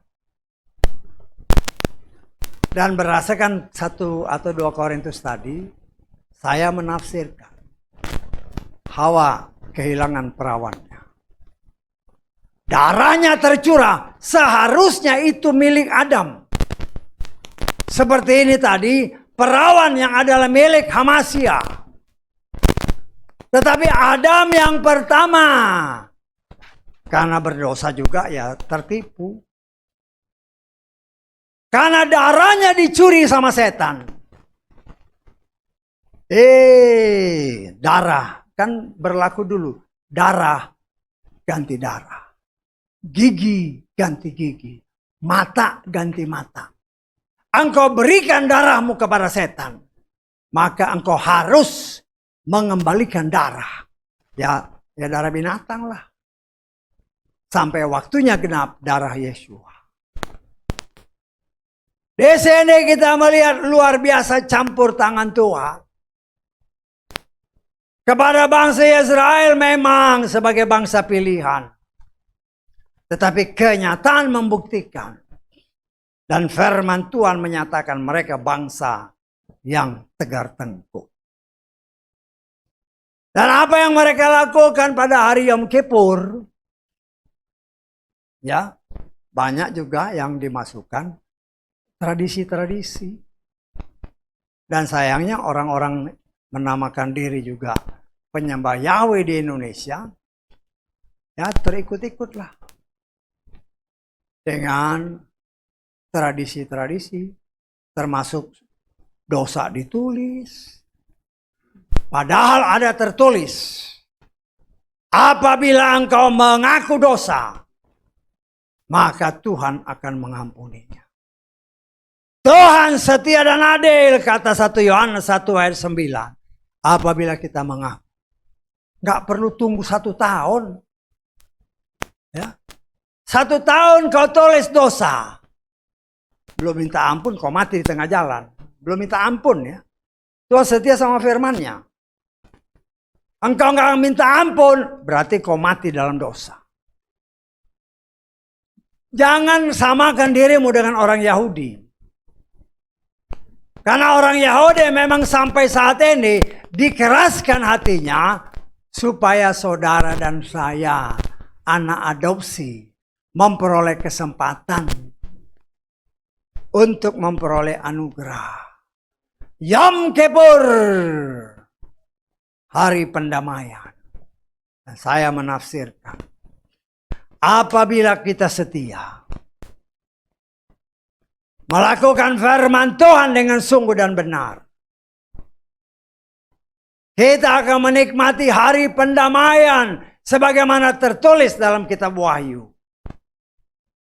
Dan berdasarkan 1 atau 2 Korintus tadi, saya menafsirkan Hawa kehilangan perawannya. Darahnya tercurah, seharusnya itu milik Adam. Seperti ini tadi, perawan yang adalah milik Hamasya. Tetapi Adam yang pertama, karena berdosa juga ya tertipu. Karena darahnya dicuri sama setan. Darah. Kan berlaku dulu. Darah ganti darah. Gigi ganti gigi. Mata ganti mata. Engkau berikan darahmu kepada setan. Maka engkau harus mengembalikan darah. Ya darah binatang lah. Sampai waktunya genap darah Yesua. Di sini kita melihat luar biasa campur tangan Tuhan. Kepada bangsa Israel memang sebagai bangsa pilihan. Tetapi kenyataan membuktikan. Dan firman Tuhan menyatakan mereka bangsa yang tegar tengkuk. Dan apa yang mereka lakukan pada hari Yom Kippur. Ya, banyak juga yang dimasukkan tradisi-tradisi. Dan sayangnya orang-orang menamakan diri juga penyembah Yahweh di Indonesia. Ya, terikut-ikutlah. Dengan tradisi-tradisi, termasuk dosa ditulis. Padahal ada tertulis, apabila engkau mengaku dosa, maka Tuhan akan mengampuninya. Tuhan setia dan adil, kata 1 Yohanes 1 ayat 9. Apabila kita mengaku. Gak perlu tunggu 1 tahun. Ya. 1 tahun kau tulis dosa. Belum minta ampun, kau mati di tengah jalan. Belum minta ampun ya. Tuhan setia sama firman-Nya. Engkau nggak minta ampun, berarti kau mati dalam dosa. Jangan samakan dirimu dengan orang Yahudi. Karena orang Yahudi memang sampai saat ini dikeraskan hatinya supaya saudara dan saya, anak adopsi, memperoleh kesempatan untuk memperoleh anugerah. Yom Kippur, hari pendamaian. Dan saya menafsirkan, apabila kita setia, melakukan firman Tuhan dengan sungguh dan benar, kita akan menikmati hari pendamaian sebagaimana tertulis dalam kitab Wahyu.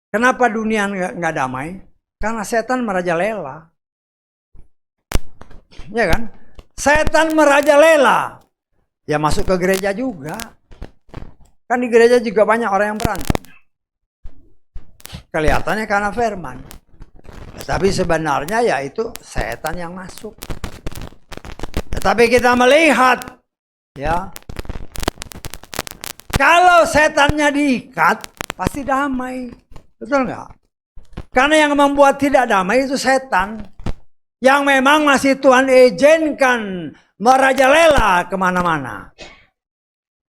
Kenapa dunia nggak damai? Karena setan merajalela. Ya kan? Setan merajalela. Ya masuk ke gereja juga. Kan di gereja juga banyak orang yang berantem. Kelihatannya karena firman. Tapi sebenarnya ya itu setan yang masuk. Tetapi kita melihat, ya, kalau setannya diikat, pasti damai. Betul nggak? Karena yang membuat tidak damai itu setan. Yang memang masih Tuhan izinkan merajalela kemana-mana.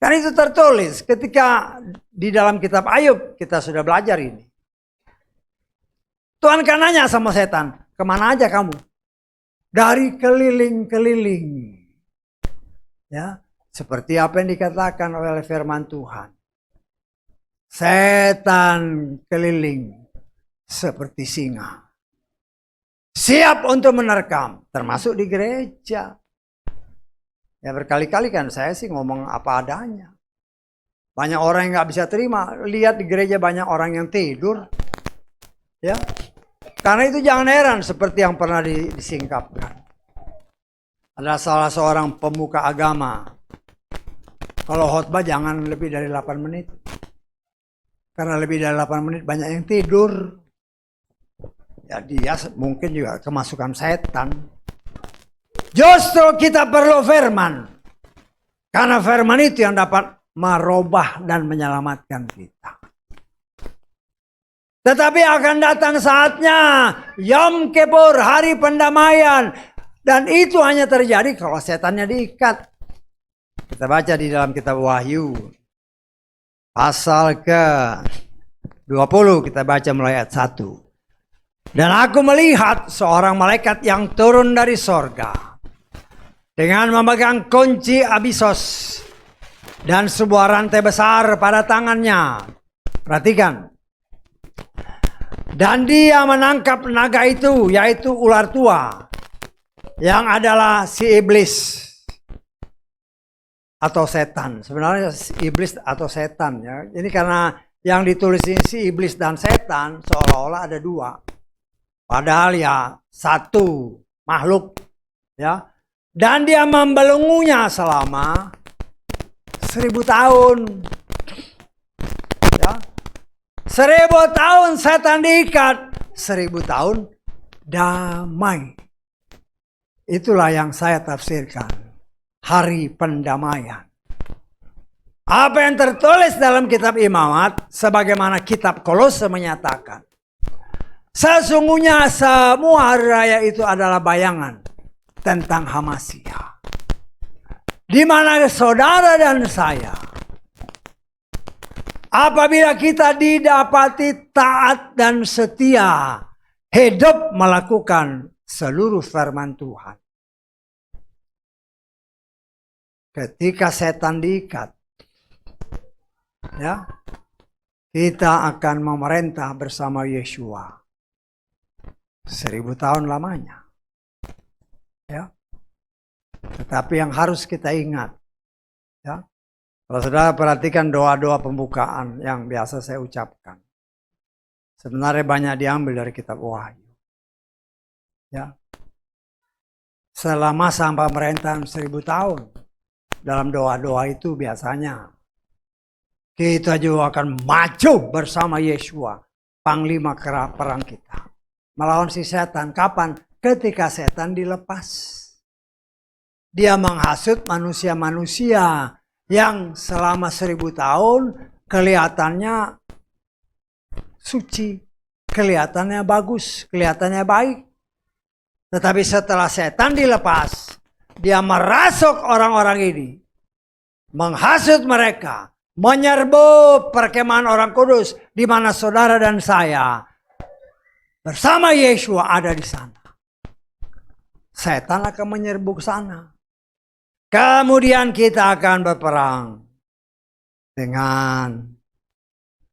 Kan itu tertulis ketika di dalam kitab Ayub kita sudah belajar ini. Tuhan kan nanya sama setan, kemana aja kamu? Dari keliling-keliling. Ya, seperti apa yang dikatakan oleh firman Tuhan. Setan keliling seperti singa. Siap untuk menerkam, termasuk di gereja. Ya berkali-kali kan saya sih ngomong apa adanya. Banyak orang yang gak bisa terima. Lihat di gereja banyak orang yang tidur. Ya, karena itu jangan heran seperti yang pernah disingkapkan. Ada salah seorang pemuka agama. Kalau khotbah jangan lebih dari 8 menit. Karena lebih dari 8 menit banyak yang tidur. Ya dia mungkin juga kemasukan setan. Justru kita perlu firman. Karena firman itu yang dapat merubah dan menyelamatkan kita. Tetapi akan datang saatnya Yom Kippur, hari pendamaian. Dan itu hanya terjadi kalau setannya diikat. Kita baca di dalam kitab Wahyu. Pasal ke-20 kita baca mulai ayat 1. Dan aku melihat seorang malaikat yang turun dari sorga. Dengan memegang kunci Abisos. Dan sebuah rantai besar pada tangannya. Perhatikan. Dan dia menangkap naga itu, yaitu ular tua. Yang adalah si iblis. Atau setan. Sebenarnya si iblis atau setan. Ya. Ini karena yang ditulis ini si iblis dan setan seolah-olah ada dua. Padahal ya satu makhluk. Ya. Dan dia membelenggunya selama 1000 tahun. Ya. 1000 tahun setan diikat. 1000 tahun damai. Itulah yang saya tafsirkan. Hari pendamaian. Apa yang tertulis dalam kitab Imamat. Sebagaimana kitab Kolose menyatakan. Sesungguhnya semua hari raya itu adalah bayangan tentang Hamasia. Di mana saudara dan saya, apabila kita didapati taat dan setia, hidup melakukan seluruh firman Tuhan. Ketika setan diikat, ya, kita akan memerintah bersama Yeshua. 1000 tahun lamanya. Ya. Tetapi yang harus kita ingat, ya, kalau saudara perhatikan doa-doa pembukaan yang biasa saya ucapkan, sebenarnya banyak diambil dari kitab Wahyu. Ya. Selama sampai pemerintahan 1000 tahun, dalam doa-doa itu biasanya kita juga akan maju bersama Yeshua, panglima perang kita. Melawan si setan. Kapan? Ketika setan dilepas. Dia menghasut manusia-manusia yang selama 1000 tahun kelihatannya suci, kelihatannya bagus, kelihatannya baik. Tetapi setelah setan dilepas, dia merasuk orang-orang ini, menghasut mereka, menyerbu perkemahan orang kudus di mana saudara dan saya bersama Yeshua ada di sana. Setan akan menyerbu ke sana. Kemudian kita akan berperang dengan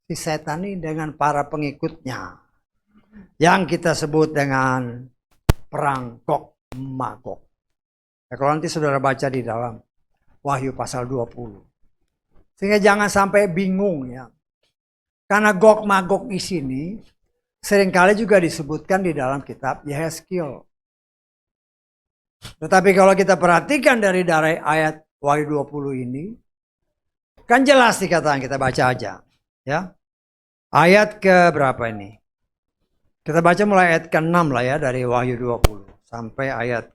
si setan ini, dengan para pengikutnya. Yang kita sebut dengan perang Gog Magog. Ya, kalau nanti saudara baca di dalam Wahyu pasal 20. Sehingga jangan sampai bingung ya. Karena Gog Magog di sini seringkali juga disebutkan di dalam kitab Yehezkiel. Tetapi kalau kita perhatikan dari ayat Wahyu 20 ini, kan jelas dikatakan, kita baca aja. Ya. Ayat ke berapa ini? Kita baca mulai ayat ke-6 lah ya, dari Wahyu 20 sampai ayat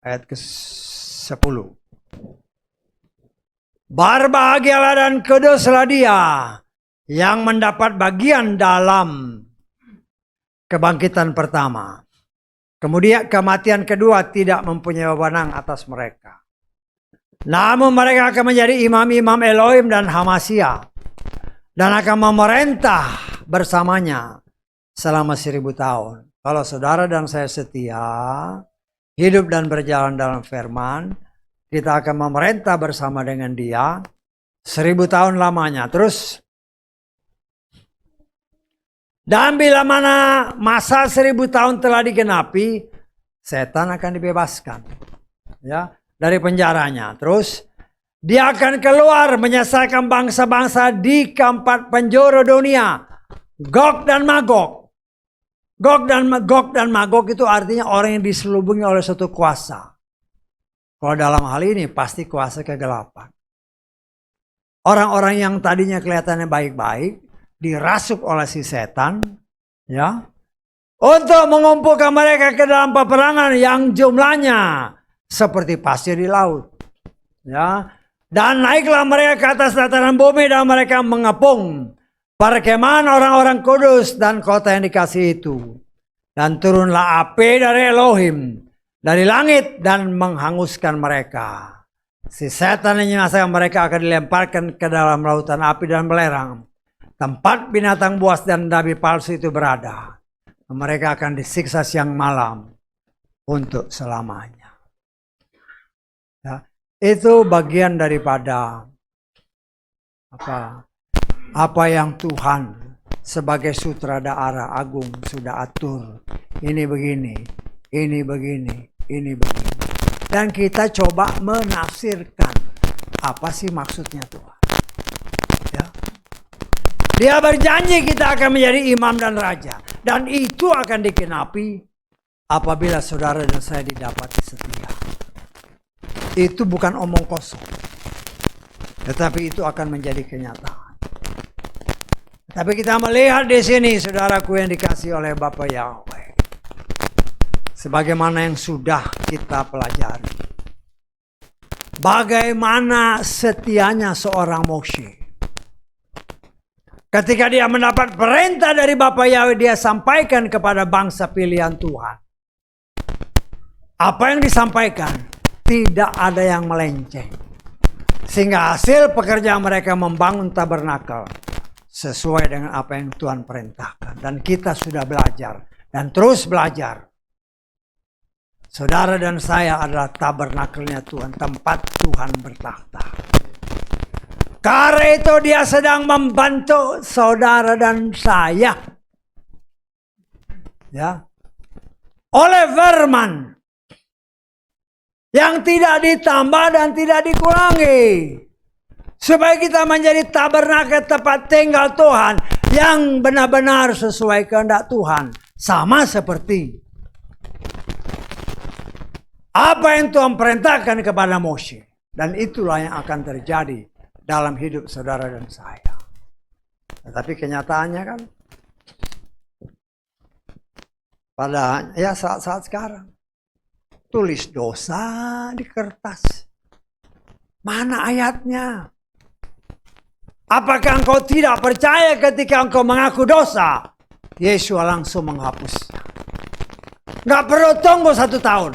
ayat ke-10. Berbahagialah dan kuduslah dia yang mendapat bagian dalam kebangkitan pertama. Kemudian kematian kedua tidak mempunyai wewenang atas mereka. Namun mereka akan menjadi imam-imam Elohim dan Hamasya, dan akan memerintah bersamanya selama 1000 tahun. Kalau saudara dan saya setia, hidup dan berjalan dalam firman, kita akan memerintah bersama dengan dia 1000 tahun lamanya. Terus, dan bila mana masa 1000 tahun telah digenapi, setan akan dibebaskan, ya, dari penjaranya. Terus dia akan keluar menyelesaikan bangsa-bangsa di keempat penjuru dunia, Gog dan Magog. Gog dan Magog itu artinya orang yang diselubungi oleh suatu kuasa. Kalau dalam hal ini pasti kuasa kegelapan. Orang-orang yang tadinya kelihatannya baik-baik dirasuk oleh si setan, ya, untuk mengumpulkan mereka ke dalam peperangan yang jumlahnya seperti pasir di laut, ya. Dan naiklah mereka ke atas dataran bumi dan mereka mengepung perkemahan orang-orang kudus dan kota yang dikasih itu. Dan turunlah api dari Elohim dari langit dan menghanguskan mereka. Si setan yang menyelesaikan mereka akan dilemparkan ke dalam lautan api dan belerang, tempat binatang buas dan nabi palsu itu berada. Mereka akan disiksa siang malam untuk selamanya. Ya, itu bagian daripada apa yang Tuhan sebagai sutradara agung sudah atur. Ini begini, ini begini, ini begini. Dan kita coba menafsirkan apa sih maksudnya Tuhan. Ya. Dia berjanji kita akan menjadi imam dan raja. Dan itu akan dikenapi apabila saudara dan saya didapati setia. Itu bukan omong kosong. Tetapi itu akan menjadi kenyataan. Tapi kita melihat di sini, saudaraku yang dikasihi oleh Bapa Yahweh, sebagaimana yang sudah kita pelajari, bagaimana setianya seorang Moshe. Ketika dia mendapat perintah dari Bapa Yahweh, dia sampaikan kepada bangsa pilihan Tuhan. Apa yang disampaikan tidak ada yang melenceng. Sehingga hasil pekerjaan mereka membangun tabernakel sesuai dengan apa yang Tuhan perintahkan. Dan kita sudah belajar dan terus belajar. Saudara dan saya adalah tabernakelnya Tuhan, tempat Tuhan bertakhta. Karena itu dia sedang membantu saudara dan saya. Ya. Oleh firman yang tidak ditambah dan tidak dikurangi. Supaya kita menjadi tabernakel tempat tinggal Tuhan yang benar-benar sesuai kehendak Tuhan. Sama seperti apa yang Tuhan perintahkan kepada Moshe. Dan itulah yang akan terjadi dalam hidup saudara dan saya. Tetapi kenyataannya kan pada saat-saat sekarang. Tulis dosa di kertas. Mana ayatnya? Apakah engkau tidak percaya ketika engkau mengaku dosa? Yesus langsung menghapusnya. Nggak perlu tunggu 1 tahun.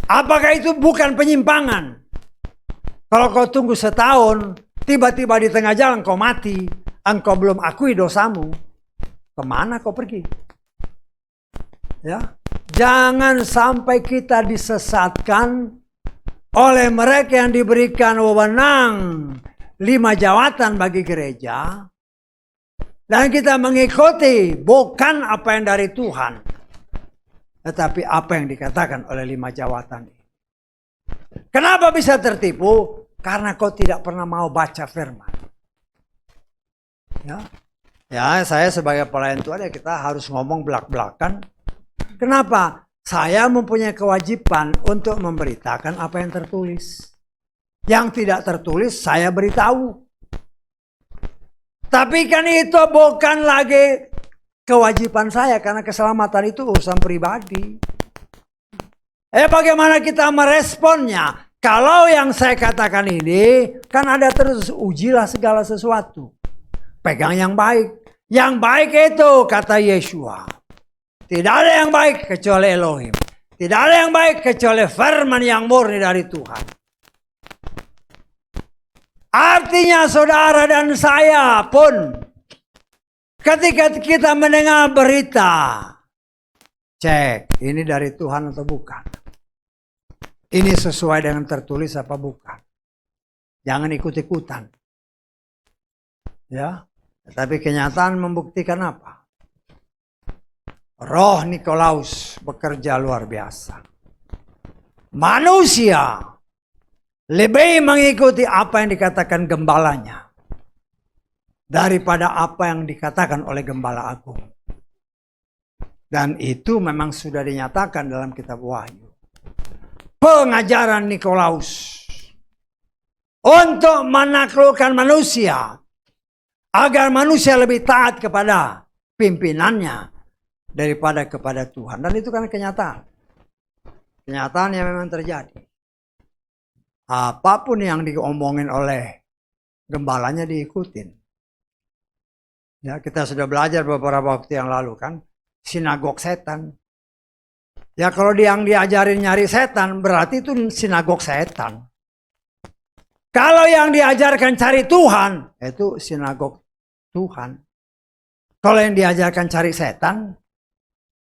Apakah itu bukan penyimpangan? Kalau kau tunggu setahun, tiba-tiba di tengah jalan kau mati, engkau belum akui dosamu, kemana kau pergi? Ya, jangan sampai kita disesatkan oleh mereka yang diberikan wewenang 5 jawatan bagi gereja, dan kita mengikuti bukan apa yang dari Tuhan, tetapi apa yang dikatakan oleh 5 jawatan ini. Kenapa bisa tertipu? Karena kau tidak pernah mau baca firman. Ya, saya sebagai pelayan Tuhan ya kita harus ngomong belak-belakan. Kenapa? Saya mempunyai kewajiban untuk memberitakan apa yang tertulis. Yang tidak tertulis saya beritahu. Tapi kan itu bukan lagi kewajiban saya karena keselamatan itu urusan pribadi. Bagaimana kita meresponnya? Kalau yang saya katakan ini kan ada terus ujilah segala sesuatu. Pegang yang baik. Yang baik itu kata Yeshua. Tidak ada yang baik kecuali Elohim. Tidak ada yang baik kecuali firman yang murni dari Tuhan. Artinya saudara dan saya pun ketika kita mendengar berita, cek ini dari Tuhan atau bukan. Ini sesuai dengan tertulis apa bukan. Jangan ikut-ikutan. Ya. Tapi kenyataan membuktikan apa? Roh Nikolaus bekerja luar biasa. Manusia lebih mengikuti apa yang dikatakan gembalanya daripada apa yang dikatakan oleh gembala agung. Dan itu memang sudah dinyatakan dalam kitab Wahyu. Pengajaran Nikolaus untuk menaklukkan manusia agar manusia lebih taat kepada pimpinannya daripada kepada Tuhan. Dan itu kan kenyataan. Kenyataan yang memang terjadi. Apapun yang diomongin oleh gembalanya diikutin. Ya, kita sudah belajar beberapa waktu yang lalu kan. Sinagog setan. Ya kalau yang diajarin nyari setan berarti itu sinagog setan. Kalau yang diajarkan cari Tuhan, itu sinagog Tuhan. Kalau yang diajarkan cari setan,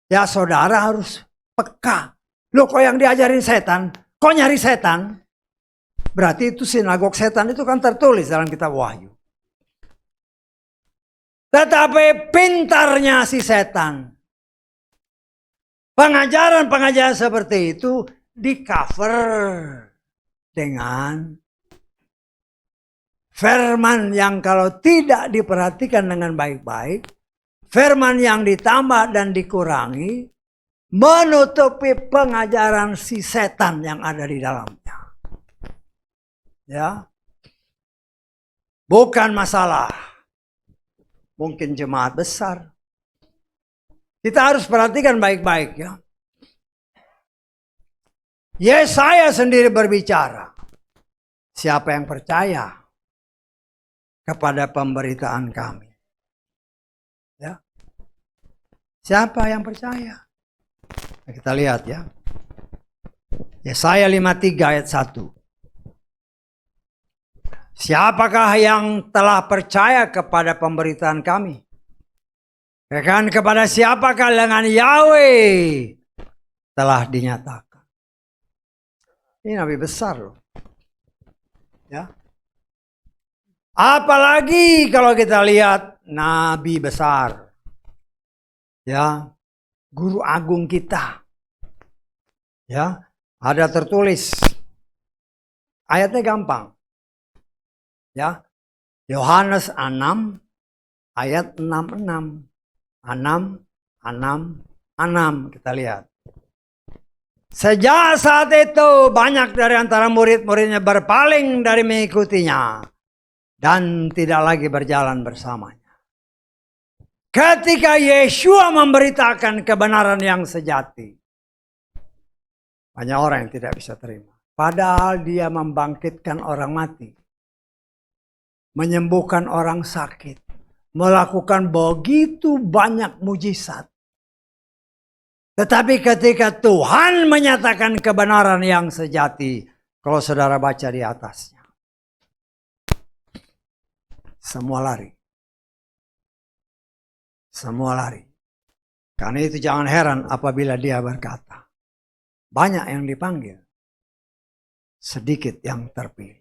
ya saudara harus peka. Loh kok yang diajarin setan, kok nyari setan? Berarti itu sinagog setan, itu kan tertulis dalam kitab Wahyu. Tetapi pintarnya si setan. Pengajaran-pengajaran seperti itu di cover dengan firman yang kalau tidak diperhatikan dengan baik-baik, firman yang ditambah dan dikurangi, menutupi pengajaran si setan yang ada di dalamnya. Ya, bukan masalah. Mungkin jemaat besar. Kita harus perhatikan baik-baik ya. Yesaya sendiri berbicara. Siapa yang percaya kepada pemberitaan kami? Ya. Siapa yang percaya? Nah, kita lihat ya. Yesaya 53 ayat 1. Siapakah yang telah percaya kepada pemberitaan kami? Kan kepada siapakah lengan Yahweh telah dinyatakan? Ini nabi besar loh. Ya. Apalagi kalau kita lihat nabi besar. Ya. Guru agung kita. Ya. Ada tertulis. Ayatnya gampang. Ya. Yohanes 6 ayat 66. 6. Kita lihat. Sejak saat itu banyak dari antara murid-muridnya berpaling dari mengikutinya dan tidak lagi berjalan bersamanya. Ketika Yeshua memberitakan kebenaran yang sejati, banyak orang yang tidak bisa terima. Padahal dia membangkitkan orang mati, menyembuhkan orang sakit, melakukan begitu banyak mujizat. Tetapi ketika Tuhan menyatakan kebenaran yang sejati, kalau saudara baca di atasnya, semua lari. Semua lari. Karena itu jangan heran apabila dia berkata, banyak yang dipanggil, sedikit yang terpilih.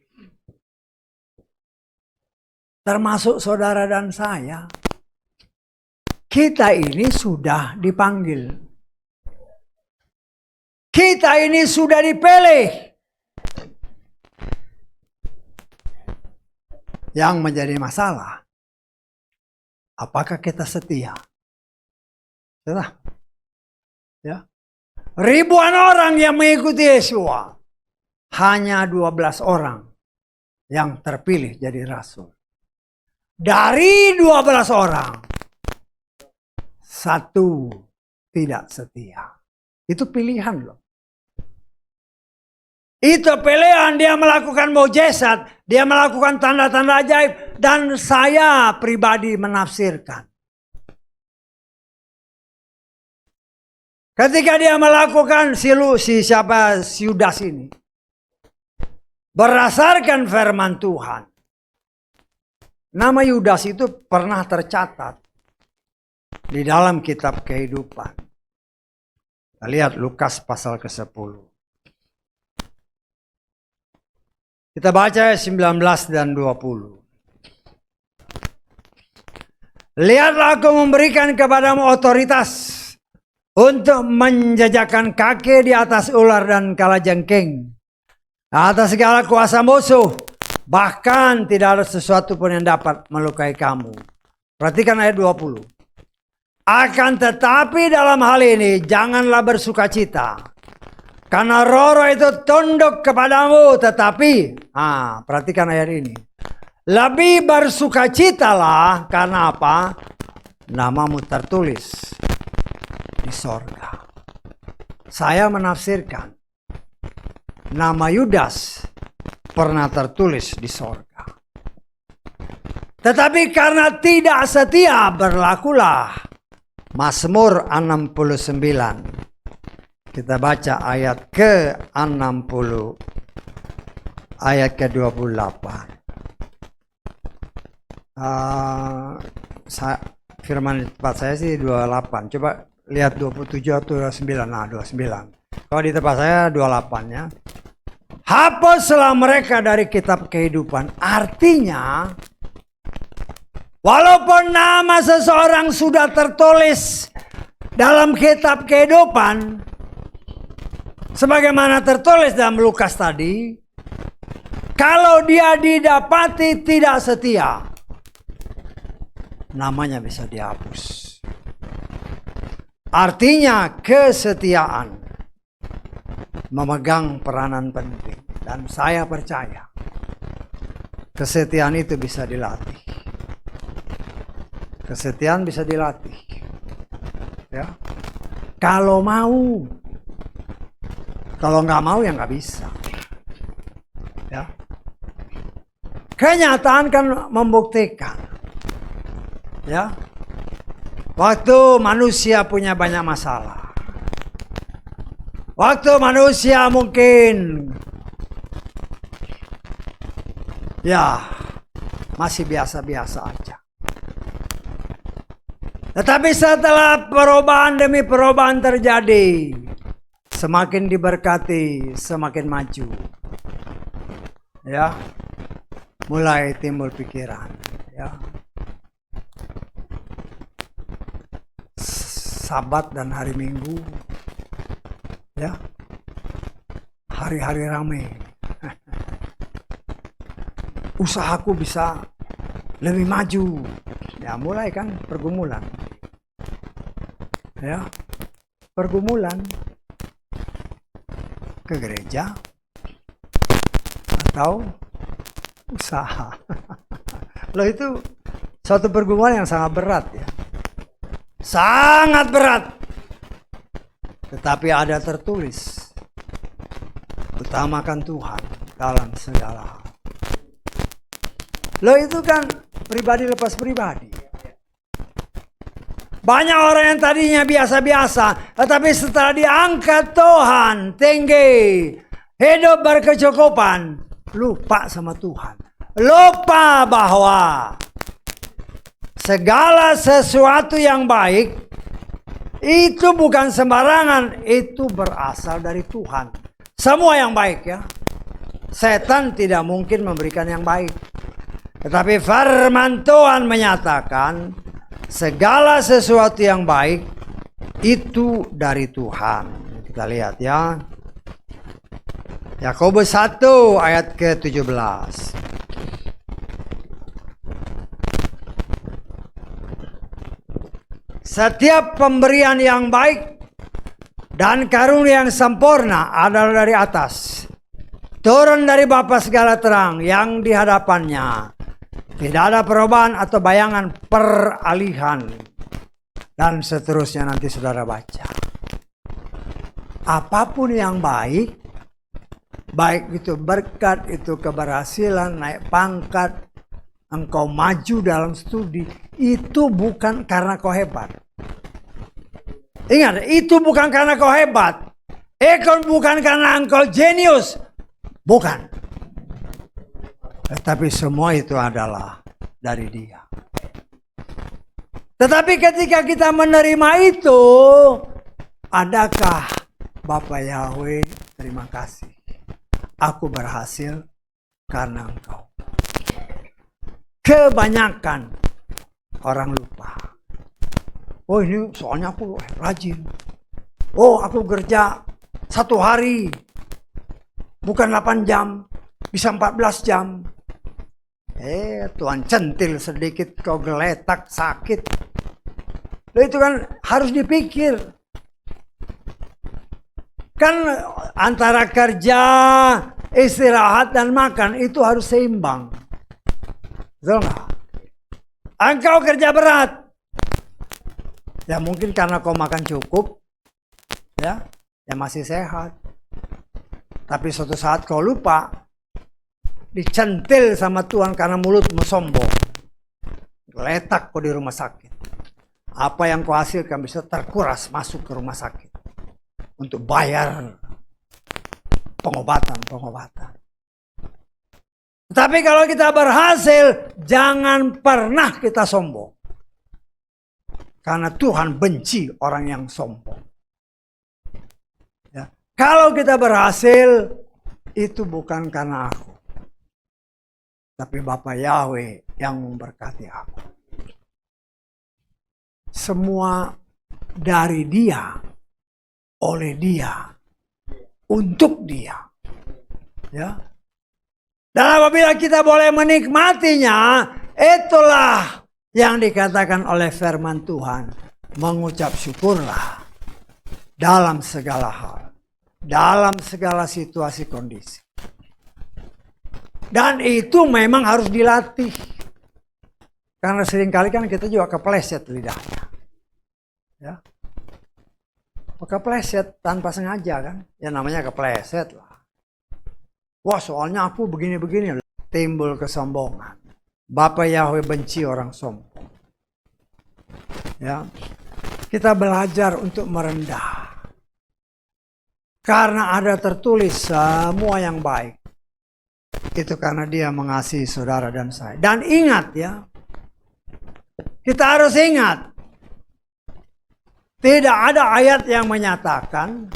Termasuk saudara dan saya. Kita ini sudah dipanggil. Kita ini sudah dipilih. Yang menjadi masalah, Apakah kita setia? Sudah. Ya. Ribuan orang yang mengikuti Yesua. Hanya 12 orang yang terpilih jadi rasul. Dari 12 orang, 1 tidak setia. Itu pilihan loh. Itu pilihan, dia melakukan mukjizat, dia melakukan tanda-tanda ajaib, dan saya pribadi menafsirkan. Ketika dia melakukan si Yudas ini, berdasarkan firman Tuhan, nama Yudas itu pernah tercatat di dalam kitab kehidupan. Kita lihat Lukas pasal ke-10. Kita baca 19 dan 20. Lihatlah, aku memberikan kepadamu otoritas untuk menjejakkan kaki di atas ular dan kalajengking, atas segala kuasa musuh, bahkan tidak ada sesuatu pun yang dapat melukai kamu. Perhatikan ayat 20. Akan tetapi dalam hal ini janganlah bersukacita, karena roh-roh itu tunduk kepadamu, tetapi, perhatikan ayat ini. Lebih bersukacitalah, karena apa? Namamu tertulis di sorga. Saya menafsirkan, nama Yudas pernah tertulis di sorga. Tetapi karena tidak setia, berlakulah Mazmur 69. Kita baca ayat ke-60, ayat ke-28. Firman di tempat saya sih 28. Coba lihat 27 atau 29. Nah, 29. Kalau di tempat saya 28 ya. Hapuslah mereka dari kitab kehidupan. Artinya, walaupun nama seseorang sudah tertulis dalam kitab kehidupan, sebagaimana tertulis dalam Lukas tadi, kalau dia didapati tidak setia, namanya bisa dihapus. Artinya kesetiaan memegang peranan penting. Dan saya percaya kesetiaan itu bisa dilatih. Kesetiaan bisa dilatih. Ya. Kalau mau. Kalau nggak mau ya nggak bisa. Ya. Kenyataan kan membuktikan. Ya. Waktu manusia punya banyak masalah. Waktu manusia mungkin ya masih biasa-biasa aja. Tetapi setelah perubahan demi perubahan terjadi, semakin diberkati, semakin maju. Ya. Mulai timbul pikiran, ya. Sabat dan hari Minggu, ya, hari-hari ramai. Usahaku bisa lebih maju, ya, mulai kan pergumulan, ya, pergumulan ke gereja atau usaha. Loh, itu suatu pergumulan yang sangat berat, ya. Sangat berat. Tetapi ada tertulis, utamakan Tuhan dalam segala hal. Loh, itu kan pribadi lepas pribadi. Banyak orang yang tadinya biasa-biasa, tetapi setelah diangkat Tuhan tinggi, hidup berkecukupan, lupa sama Tuhan. Lupa bahwa segala sesuatu yang baik itu bukan sembarangan, itu berasal dari Tuhan. Semua yang baik, ya. Setan tidak mungkin memberikan yang baik. Tetapi firman Tuhan menyatakan segala sesuatu yang baik itu dari Tuhan. Kita lihat, ya. Yakobus 1 ayat ke-17. setiap pemberian yang baik dan karunia yang sempurna adalah dari atas, turun dari Bapa segala terang yang di hadapannya tidak ada perubahan atau bayangan peralihan. Dan seterusnya nanti saudara baca. Apapun yang baik, baik itu berkat, itu keberhasilan, naik pangkat, engkau maju dalam studi, itu bukan karena kau hebat. Ingat, itu bukan karena kau hebat. Bukan karena engkau jenius. Bukan. Tetapi semua itu adalah dari Dia. Tetapi ketika kita menerima itu, adakah Bapa Yahweh, terima kasih. Aku berhasil karena Engkau. Kebanyakan orang lupa. Oh ini soalnya aku rajin. Oh aku kerja 1 hari. Bukan 8 jam. Bisa 14 jam. Tuhan centil sedikit kau geletak sakit. Nah, itu kan harus dipikir. Kan antara kerja, istirahat dan makan itu harus seimbang. Betul nggak? Engkau kerja berat. Ya mungkin karena kau makan cukup. Ya masih sehat. Tapi suatu saat kau lupa. Dicentil sama Tuhan karena mulutmu sombong. Letak kau di rumah sakit. Apa yang kau hasilkan bisa terkuras masuk ke rumah sakit. Untuk bayar pengobatan. Tapi kalau kita berhasil, jangan pernah kita sombong. Karena Tuhan benci orang yang sombong. Ya. Kalau kita berhasil, itu bukan karena aku. Tapi Bapa Yahweh yang memberkati aku. Semua dari Dia, oleh Dia, untuk Dia. Ya. Dan apabila kita boleh menikmatinya, itulah yang dikatakan oleh firman Tuhan. Mengucap syukurlah dalam segala hal. Dalam segala situasi kondisi. Dan itu memang harus dilatih. Karena seringkali kan kita juga kepleset lidahnya. Ya. Kepleset tanpa sengaja kan. Ya namanya kepleset lah. Wah soalnya aku begini-begini. Timbul kesombongan. Bapa Yahweh benci orang sombong. Ya. Kita belajar untuk merendah. Karena ada tertulis semua yang baik. Itu karena Dia mengasihi saudara dan saya. Dan ingat ya. Kita harus ingat. Tidak ada ayat yang menyatakan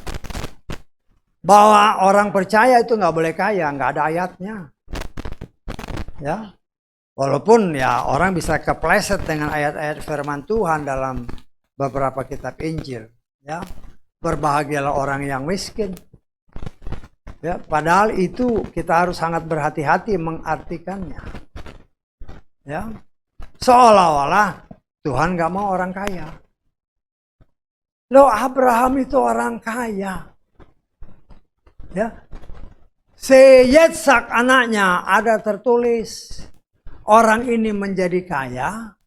bahwa orang percaya itu nggak boleh kaya. Nggak ada ayatnya. Ya. Walaupun ya orang bisa kepleset dengan ayat-ayat firman Tuhan dalam beberapa kitab Injil. Ya. Berbahagialah orang yang miskin. Ya, padahal itu kita harus sangat berhati-hati mengartikannya. Ya. Seolah-olah Tuhan gak mau orang kaya. Loh Abraham itu orang kaya. Ya. Seyetsak anaknya ada tertulis. Orang ini menjadi kaya.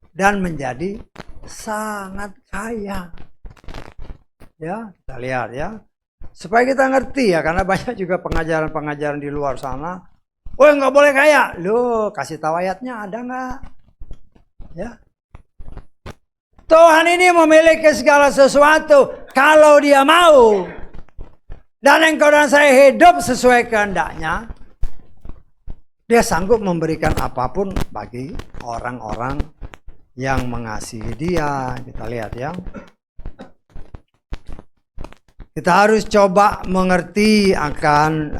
Dan menjadi sangat kaya. Ya, kita lihat ya. Supaya kita ngerti ya. Karena banyak juga pengajaran-pengajaran di luar sana. Oh nggak boleh kaya. Loh kasih tahu ayatnya ada nggak? Ya. Tuhan ini memiliki segala sesuatu kalau Dia mau. Dan engkau dan saya hidup sesuai kehendaknya. Dia sanggup memberikan apapun bagi orang-orang yang mengasihi Dia. Kita lihat ya. Kita harus coba mengerti akan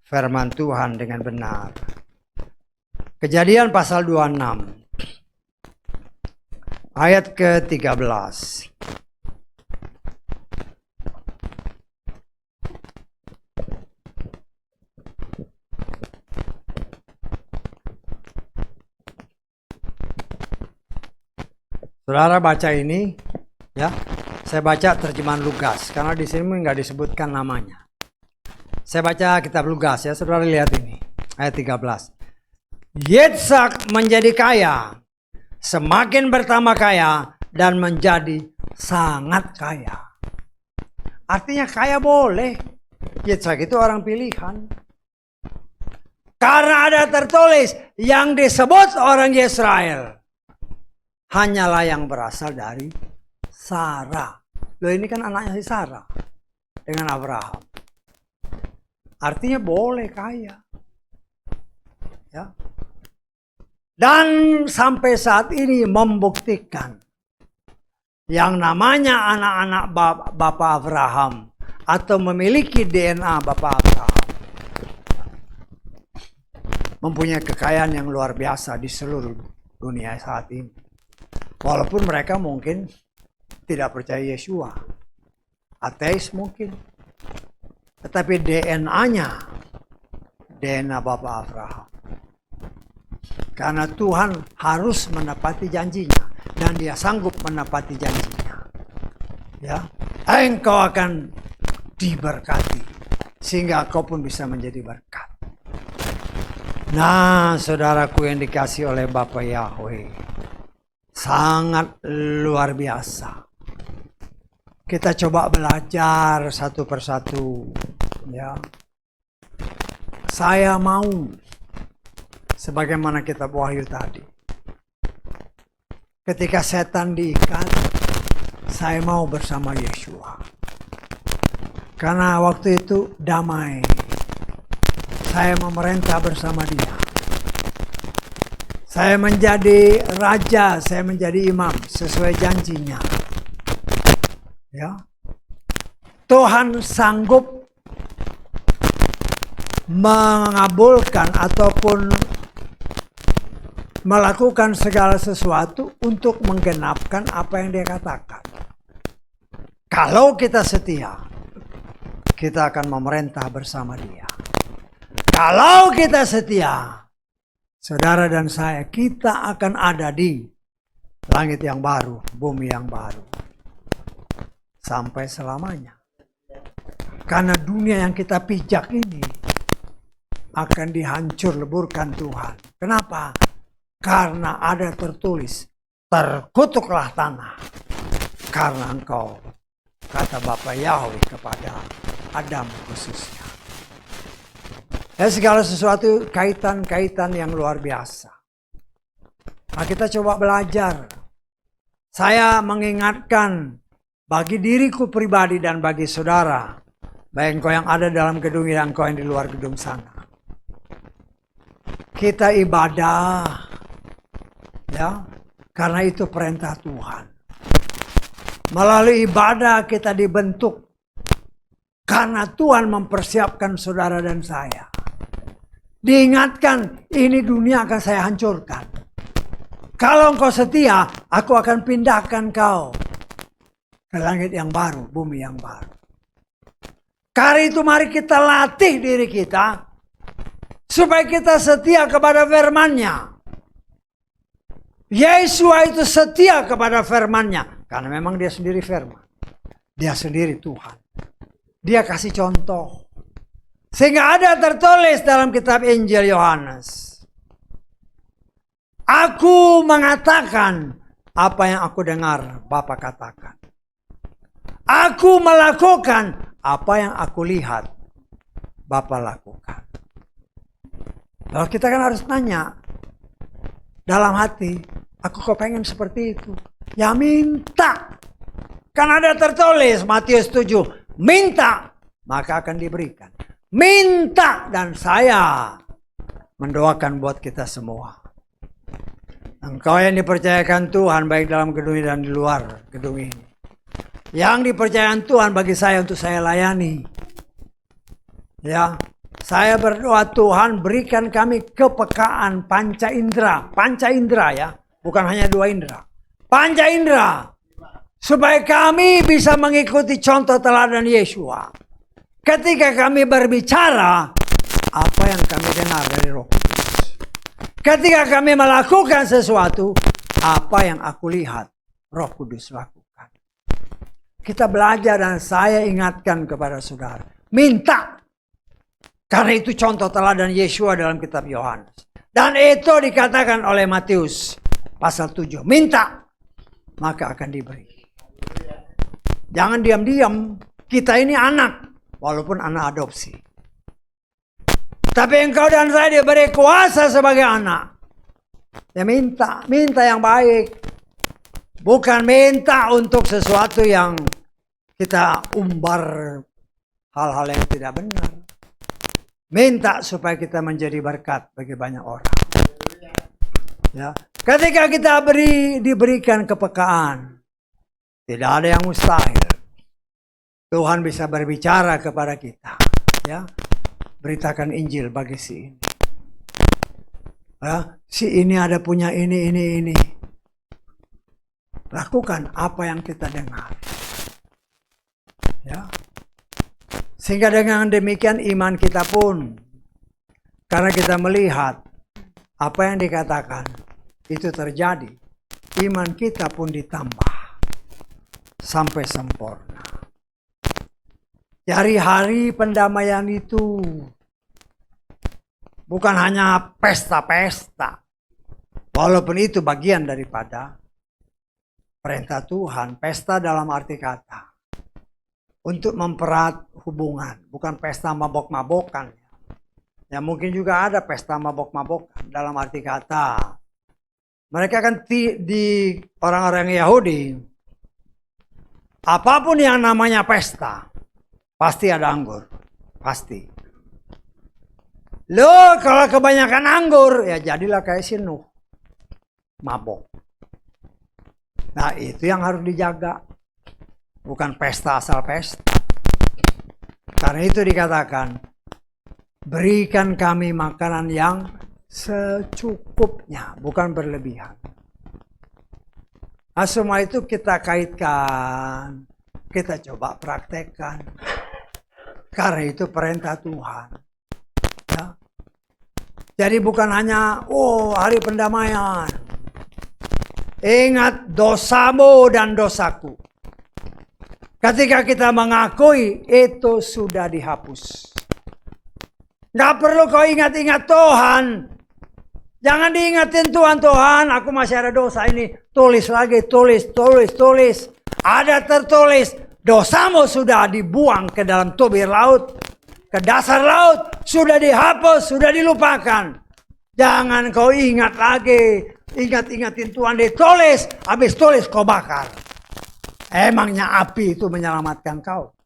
firman Tuhan dengan benar. Kejadian pasal 26. Ayat ke-13. Saudara baca ini, ya. Saya baca terjemahan Lukas karena di sini nggak disebutkan namanya. Saya baca kitab Lukas ya, saudara lihat ini ayat 13. Yitzhak menjadi kaya, semakin bertambah kaya dan menjadi sangat kaya. Artinya kaya boleh. Yitzhak itu orang pilihan. Karena ada tertulis yang disebut orang Israel hanyalah yang berasal dari Sarah. Loh, ini kan anaknya si Sarah dengan Abraham. Artinya boleh kaya. Ya. Dan sampai saat ini membuktikan yang namanya anak-anak Bapak Abraham atau memiliki DNA Bapak Abraham mempunyai kekayaan yang luar biasa di seluruh dunia saat ini. Walaupun mereka mungkin tidak percaya Yesua, ateis mungkin, tetapi DNA-nya DNA Bapak Abraham. Karena Tuhan harus menepati janjinya dan Dia sanggup menepati janjinya. Ya, engkau akan diberkati sehingga kau pun bisa menjadi berkat. Nah, saudaraku yang dikasihi oleh Bapa Yahweh, sangat luar biasa. Kita coba belajar satu persatu, ya. Saya mau, sebagaimana kitab Wahyu tadi, ketika setan diikat, saya mau bersama Yesua. Karena waktu itu damai. Saya memerintah bersama Dia. Saya menjadi raja, saya menjadi imam sesuai janjinya. Ya. Tuhan sanggup mengabulkan ataupun melakukan segala sesuatu untuk menggenapkan apa yang Dia katakan. Kalau kita setia, kita akan memerintah bersama Dia. Kalau kita setia, saudara dan saya, kita akan ada di langit yang baru, bumi yang baru. Sampai selamanya. Karena dunia yang kita pijak ini akan dihancur leburkan Tuhan. Kenapa? Karena ada tertulis, terkutuklah tanah. Karena engkau, kata Bapa Yahweh kepada Adam khususnya. Ya, segala sesuatu kaitan-kaitan yang luar biasa. Nah, kita coba belajar. Saya mengingatkan bagi diriku pribadi dan bagi saudara, baik engkau yang ada dalam gedung dan engkau yang di luar gedung sana. Kita ibadah, ya, karena itu perintah Tuhan. Melalui ibadah kita dibentuk karena Tuhan mempersiapkan saudara dan saya. Diingatkan, ini dunia akan saya hancurkan. Kalau engkau setia, aku akan pindahkan kau ke langit yang baru, bumi yang baru. Karena itu mari kita latih diri kita supaya kita setia kepada firman-Nya. Yesua itu setia kepada firman-Nya karena memang Dia sendiri firman. Dia sendiri Tuhan. Dia kasih contoh. Sehingga ada tertulis dalam kitab Injil Yohanes. Aku mengatakan apa yang aku dengar Bapa katakan. Aku melakukan apa yang aku lihat Bapa lakukan. Lalu kita kan harus tanya dalam hati, aku kok pengen seperti itu? Ya minta. Kan ada tertulis Matius 7, minta maka akan diberikan. Minta dan saya mendoakan buat kita semua. Engkau yang dipercayakan Tuhan baik dalam gedung ini dan di luar gedung ini. Yang dipercayakan Tuhan bagi saya untuk saya layani. Ya, saya berdoa Tuhan berikan kami kepekaan panca indera. Panca indera ya, bukan hanya 2 indera. Panca indera. Supaya kami bisa mengikuti contoh teladan Yesua. Ketika kami berbicara, apa yang kami dengar dari Roh Kudus. Ketika kami melakukan sesuatu, apa yang aku lihat Roh Kudus lakukan. Kita belajar dan saya ingatkan kepada saudara. Minta. Karena itu contoh teladan Yesua dalam kitab Yohanes. Dan itu dikatakan oleh Matius pasal 7. Minta. Maka akan diberi. Jangan diam-diam. Kita ini anak. Walaupun anak adopsi. Tapi engkau dan saya diberi kuasa sebagai anak. Ya minta. Minta yang baik. Bukan minta untuk sesuatu yang kita umbar hal-hal yang tidak benar. Minta supaya kita menjadi berkat bagi banyak orang. Ya. Ketika kita diberikan kepekaan, tidak ada yang mustahil. Tuhan bisa berbicara kepada kita. Ya. Beritakan Injil bagi si ini. Ya. Si ini ada punya ini. Lakukan apa yang kita dengar. Ya. Sehingga dengan demikian iman kita pun. Karena kita melihat apa yang dikatakan. Itu terjadi. Iman kita pun ditambah. Sampai sempurna. Dari hari pendamaian itu. Bukan hanya pesta-pesta. Walaupun itu bagian daripada perintah Tuhan, pesta dalam arti kata. Untuk mempererat hubungan. Bukan pesta mabok-mabokan. Ya mungkin juga ada pesta mabok-mabokan. Dalam arti kata. Mereka kan di orang-orang Yahudi. Apapun yang namanya pesta. Pasti ada anggur. Pasti. Loh kalau kebanyakan anggur. Ya jadilah kayak si Nuh. Mabok. Nah itu yang harus dijaga. Bukan pesta asal pesta. Karena itu dikatakan. Berikan kami makanan yang secukupnya. Bukan berlebihan. Nah semua itu kita kaitkan. Kita coba praktekkan. Karena itu perintah Tuhan. Ya. Jadi bukan hanya hari pendamaian. Ingat dosamu dan dosaku. Ketika kita mengakui, itu sudah dihapus. Gak perlu kau ingat-ingat Tuhan. Jangan diingatin Tuhan, aku masih ada dosa ini. Tulis lagi, tulis. Ada tertulis, dosamu sudah dibuang ke dalam tubir laut. Ke dasar laut, sudah dihapus, sudah dilupakan. Jangan kau ingat lagi. Ingat-ingatin Tuhan ditulis. Habis tulis kau bakar. Emangnya api itu menyelamatkan kau?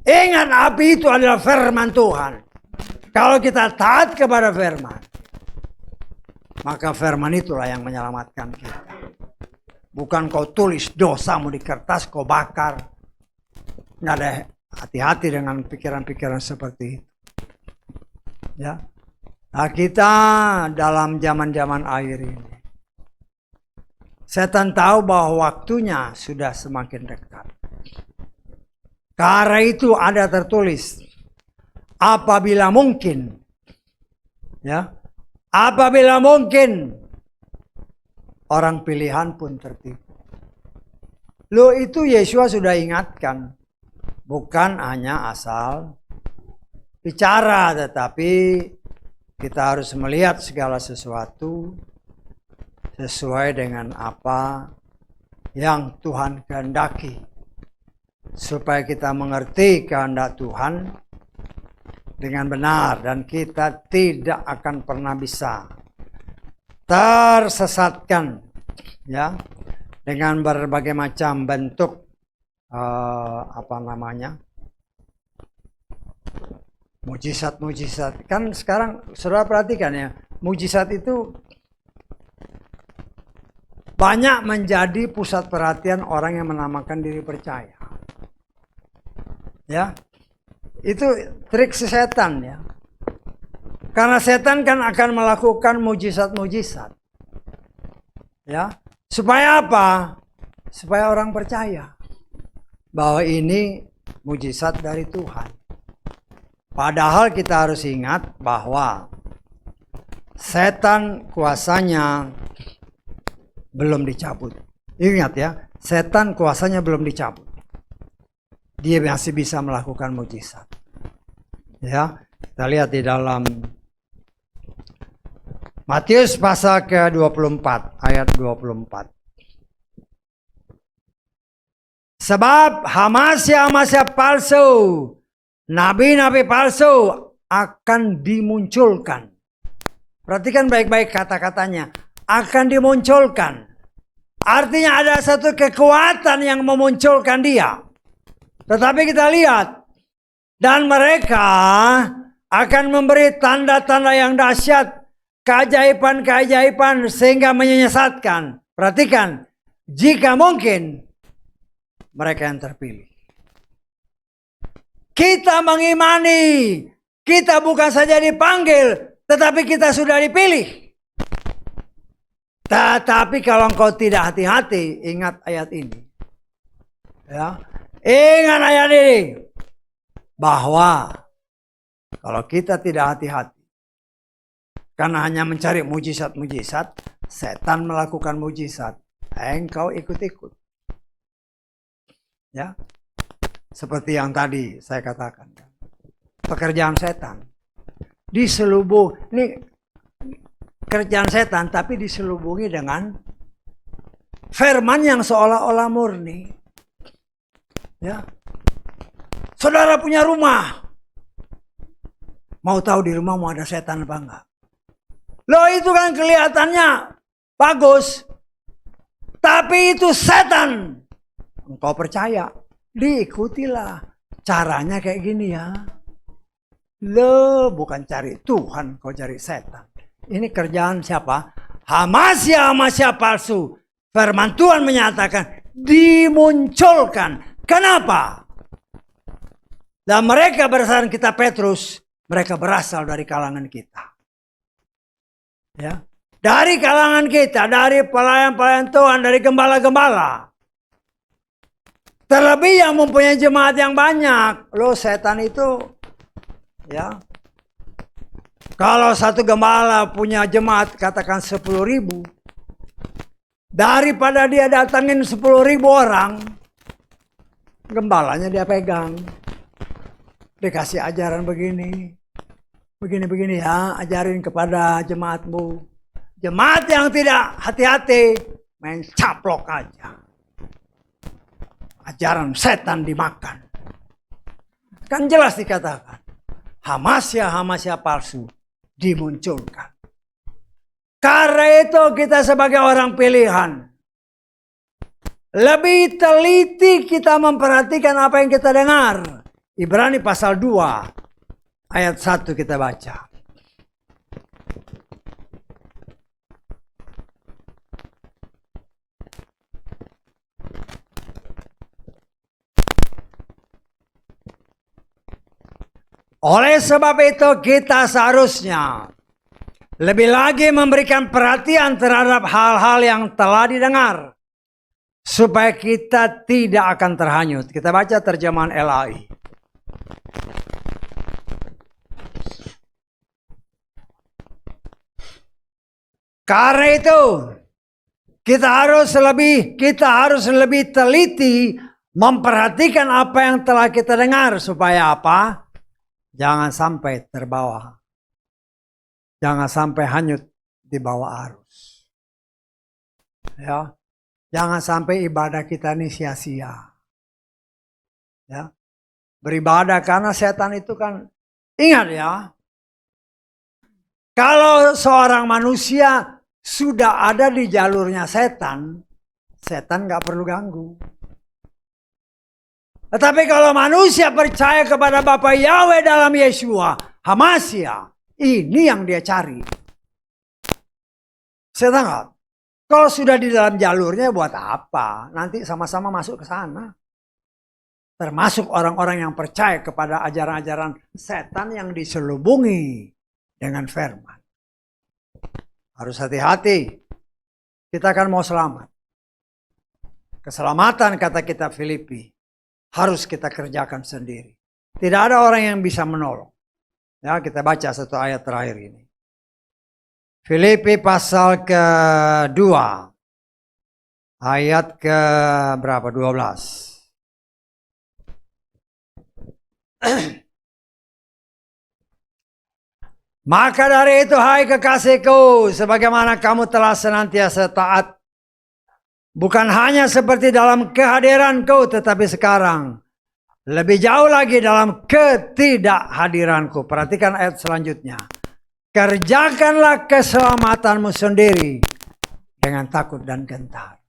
Ingat api itu adalah firman Tuhan. Kalau kita taat kepada firman. Maka firman itulah yang menyelamatkan kita. Bukan kau tulis dosamu di kertas kau bakar. Nggak ada hati-hati dengan pikiran-pikiran seperti itu. Ya. Nah kita dalam zaman-zaman akhir ini. Setan tahu bahwa waktunya sudah semakin dekat. Karena itu ada tertulis. Apabila mungkin. Ya. Apabila mungkin. Orang pilihan pun tertipu. Loh itu Yesua sudah ingatkan. Bukan hanya asal bicara. Tetapi kita harus melihat segala sesuatu sesuai dengan apa yang Tuhan kehendaki. Supaya kita mengerti kehendak Tuhan dengan benar. Dan kita tidak akan pernah bisa tersesatkan. Ya, dengan berbagai macam bentuk mujizat-mujizat. Kan sekarang saudara perhatikan ya, mujizat itu banyak menjadi pusat perhatian orang yang menamakan diri percaya. Ya. Itu trik setan ya. Karena setan kan akan melakukan mujizat-mujizat. Ya. Supaya apa? Supaya orang percaya bahwa ini mujizat dari Tuhan. Padahal kita harus ingat bahwa setan kuasanya belum dicabut. Ingat ya, setan kuasanya belum dicabut. Dia masih bisa melakukan mujizat. Ya, kita lihat di dalam Matius pasal ke-24 ayat 24. Sebab hamasya palsu, nabi-nabi palsu akan dimunculkan. Perhatikan baik-baik kata-katanya. Akan dimunculkan. Artinya ada satu kekuatan yang memunculkan dia. Tetapi kita lihat. Dan mereka akan memberi tanda-tanda yang dahsyat. Keajaiban-keajaiban sehingga menyesatkan. Perhatikan. Jika mungkin mereka yang terpilih. Kita mengimani. Kita bukan saja dipanggil. Tetapi kita sudah dipilih. Tetapi kalau engkau tidak hati-hati, ingat ayat ini. Ya. Ingat ayat ini. Bahwa kalau kita tidak hati-hati. Karena hanya mencari mujizat-mujizat. Setan melakukan mujizat. Engkau ikut-ikut. Ya. Seperti yang tadi saya katakan. Pekerjaan setan. Diselubung, ini kerjaan setan tapi diselubungi dengan firman yang seolah-olah murni. Ya. Saudara punya rumah. Mau tahu di rumahmu ada setan apa enggak? Loh itu kan kelihatannya bagus. Tapi itu setan. Engkau percaya, diikutilah. Caranya kayak gini ya. Loh, bukan cari Tuhan, kau cari setan. Ini kerjaan siapa? Hamasya palsu. Firman Tuhan menyatakan dimunculkan. Kenapa? Dan mereka berdasarkan kitab Petrus, mereka berasal dari kalangan kita. Ya, dari kalangan kita, dari pelayan-pelayan Tuhan, dari gembala-gembala. Terlebih yang mempunyai jemaat yang banyak. Loh, setan itu ya, kalau satu gembala punya jemaat katakan 10.000, daripada dia datangin 10.000 orang, gembalanya dia pegang, dikasih ajaran begini ya, ajarin kepada jemaatmu. Jemaat yang tidak hati-hati main caplok aja, ajaran setan dimakan. Kan jelas dikatakan. Hamasya palsu dimunculkan. Karena itu kita sebagai orang pilihan. Lebih teliti kita memperhatikan apa yang kita dengar. Ibrani pasal 2 ayat 1 kita baca. Oleh sebab itu kita seharusnya lebih lagi memberikan perhatian terhadap hal-hal yang telah didengar. Supaya kita tidak akan terhanyut. Kita baca terjemahan LAI. Karena itu kita harus lebih teliti memperhatikan apa yang telah kita dengar. Supaya apa? Jangan sampai terbawa. Jangan sampai hanyut di bawah arus. Ya. Jangan sampai ibadah kita ini sia-sia. Ya. Beribadah karena setan itu kan, ingat ya. Kalau seorang manusia sudah ada di jalurnya setan, setan gak perlu ganggu. Tetapi kalau manusia percaya kepada Bapa Yahweh dalam Yeshua, Hamasya, ini yang dia cari. Setan gak? Kalau sudah di dalam jalurnya buat apa? Nanti sama-sama masuk ke sana. Termasuk orang-orang yang percaya kepada ajaran-ajaran setan yang diselubungi dengan firman. Harus hati-hati. Kita kan mau selamat. Keselamatan kata kitab Filipi harus kita kerjakan sendiri. Tidak ada orang yang bisa menolong. Ya, kita baca satu ayat terakhir ini. Filipi pasal ke-2 ayat ke berapa? 12. Maka dari itu, hai kekasihku, sebagaimana kamu telah senantiasa taat, bukan hanya seperti dalam kehadiranku, tetapi sekarang lebih jauh lagi dalam ketidakhadiranku. Perhatikan ayat selanjutnya. Kerjakanlah keselamatanmu sendiri dengan takut dan gentar.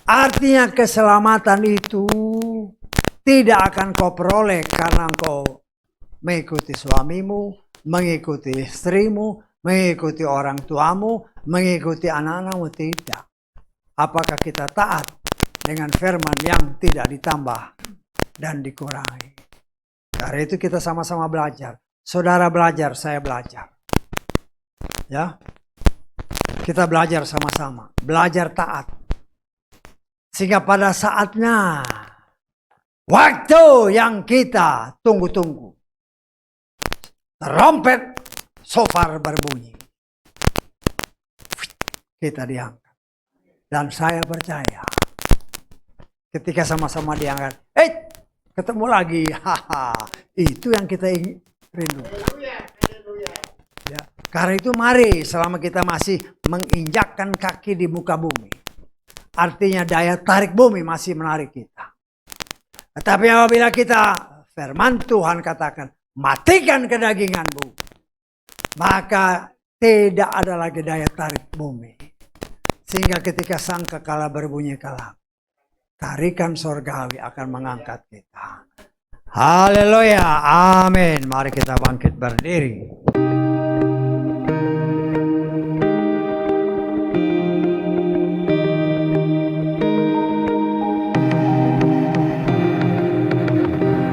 Artinya keselamatan itu tidak akan kau peroleh karena kau mengikuti suamimu, mengikuti istrimu, mengikuti orang tuamu, mengikuti anak-anakmu. Tidak. Apakah kita taat dengan firman yang tidak ditambah dan dikurangi? Karena itu kita sama-sama belajar. Saudara belajar, saya belajar. Ya, kita belajar sama-sama, belajar taat. Sehingga pada saatnya, waktu yang kita tunggu-tunggu, trompet shofar berbunyi, kita diangkat. Dan saya percaya, ketika sama-sama diangkat, ketemu lagi, itu yang kita ingin rindu. Ya, karena itu mari selama kita masih menginjakkan kaki di muka bumi, artinya daya tarik bumi masih menarik kita. Tetapi apabila kita, firman Tuhan katakan, matikan kedaginganmu, maka tidak ada lagi daya tarik bumi. Sehingga ketika sangkakala berbunyi kalap, tarikan sorgawi akan mengangkat kita. Haleluya, amin. Mari kita bangkit berdiri.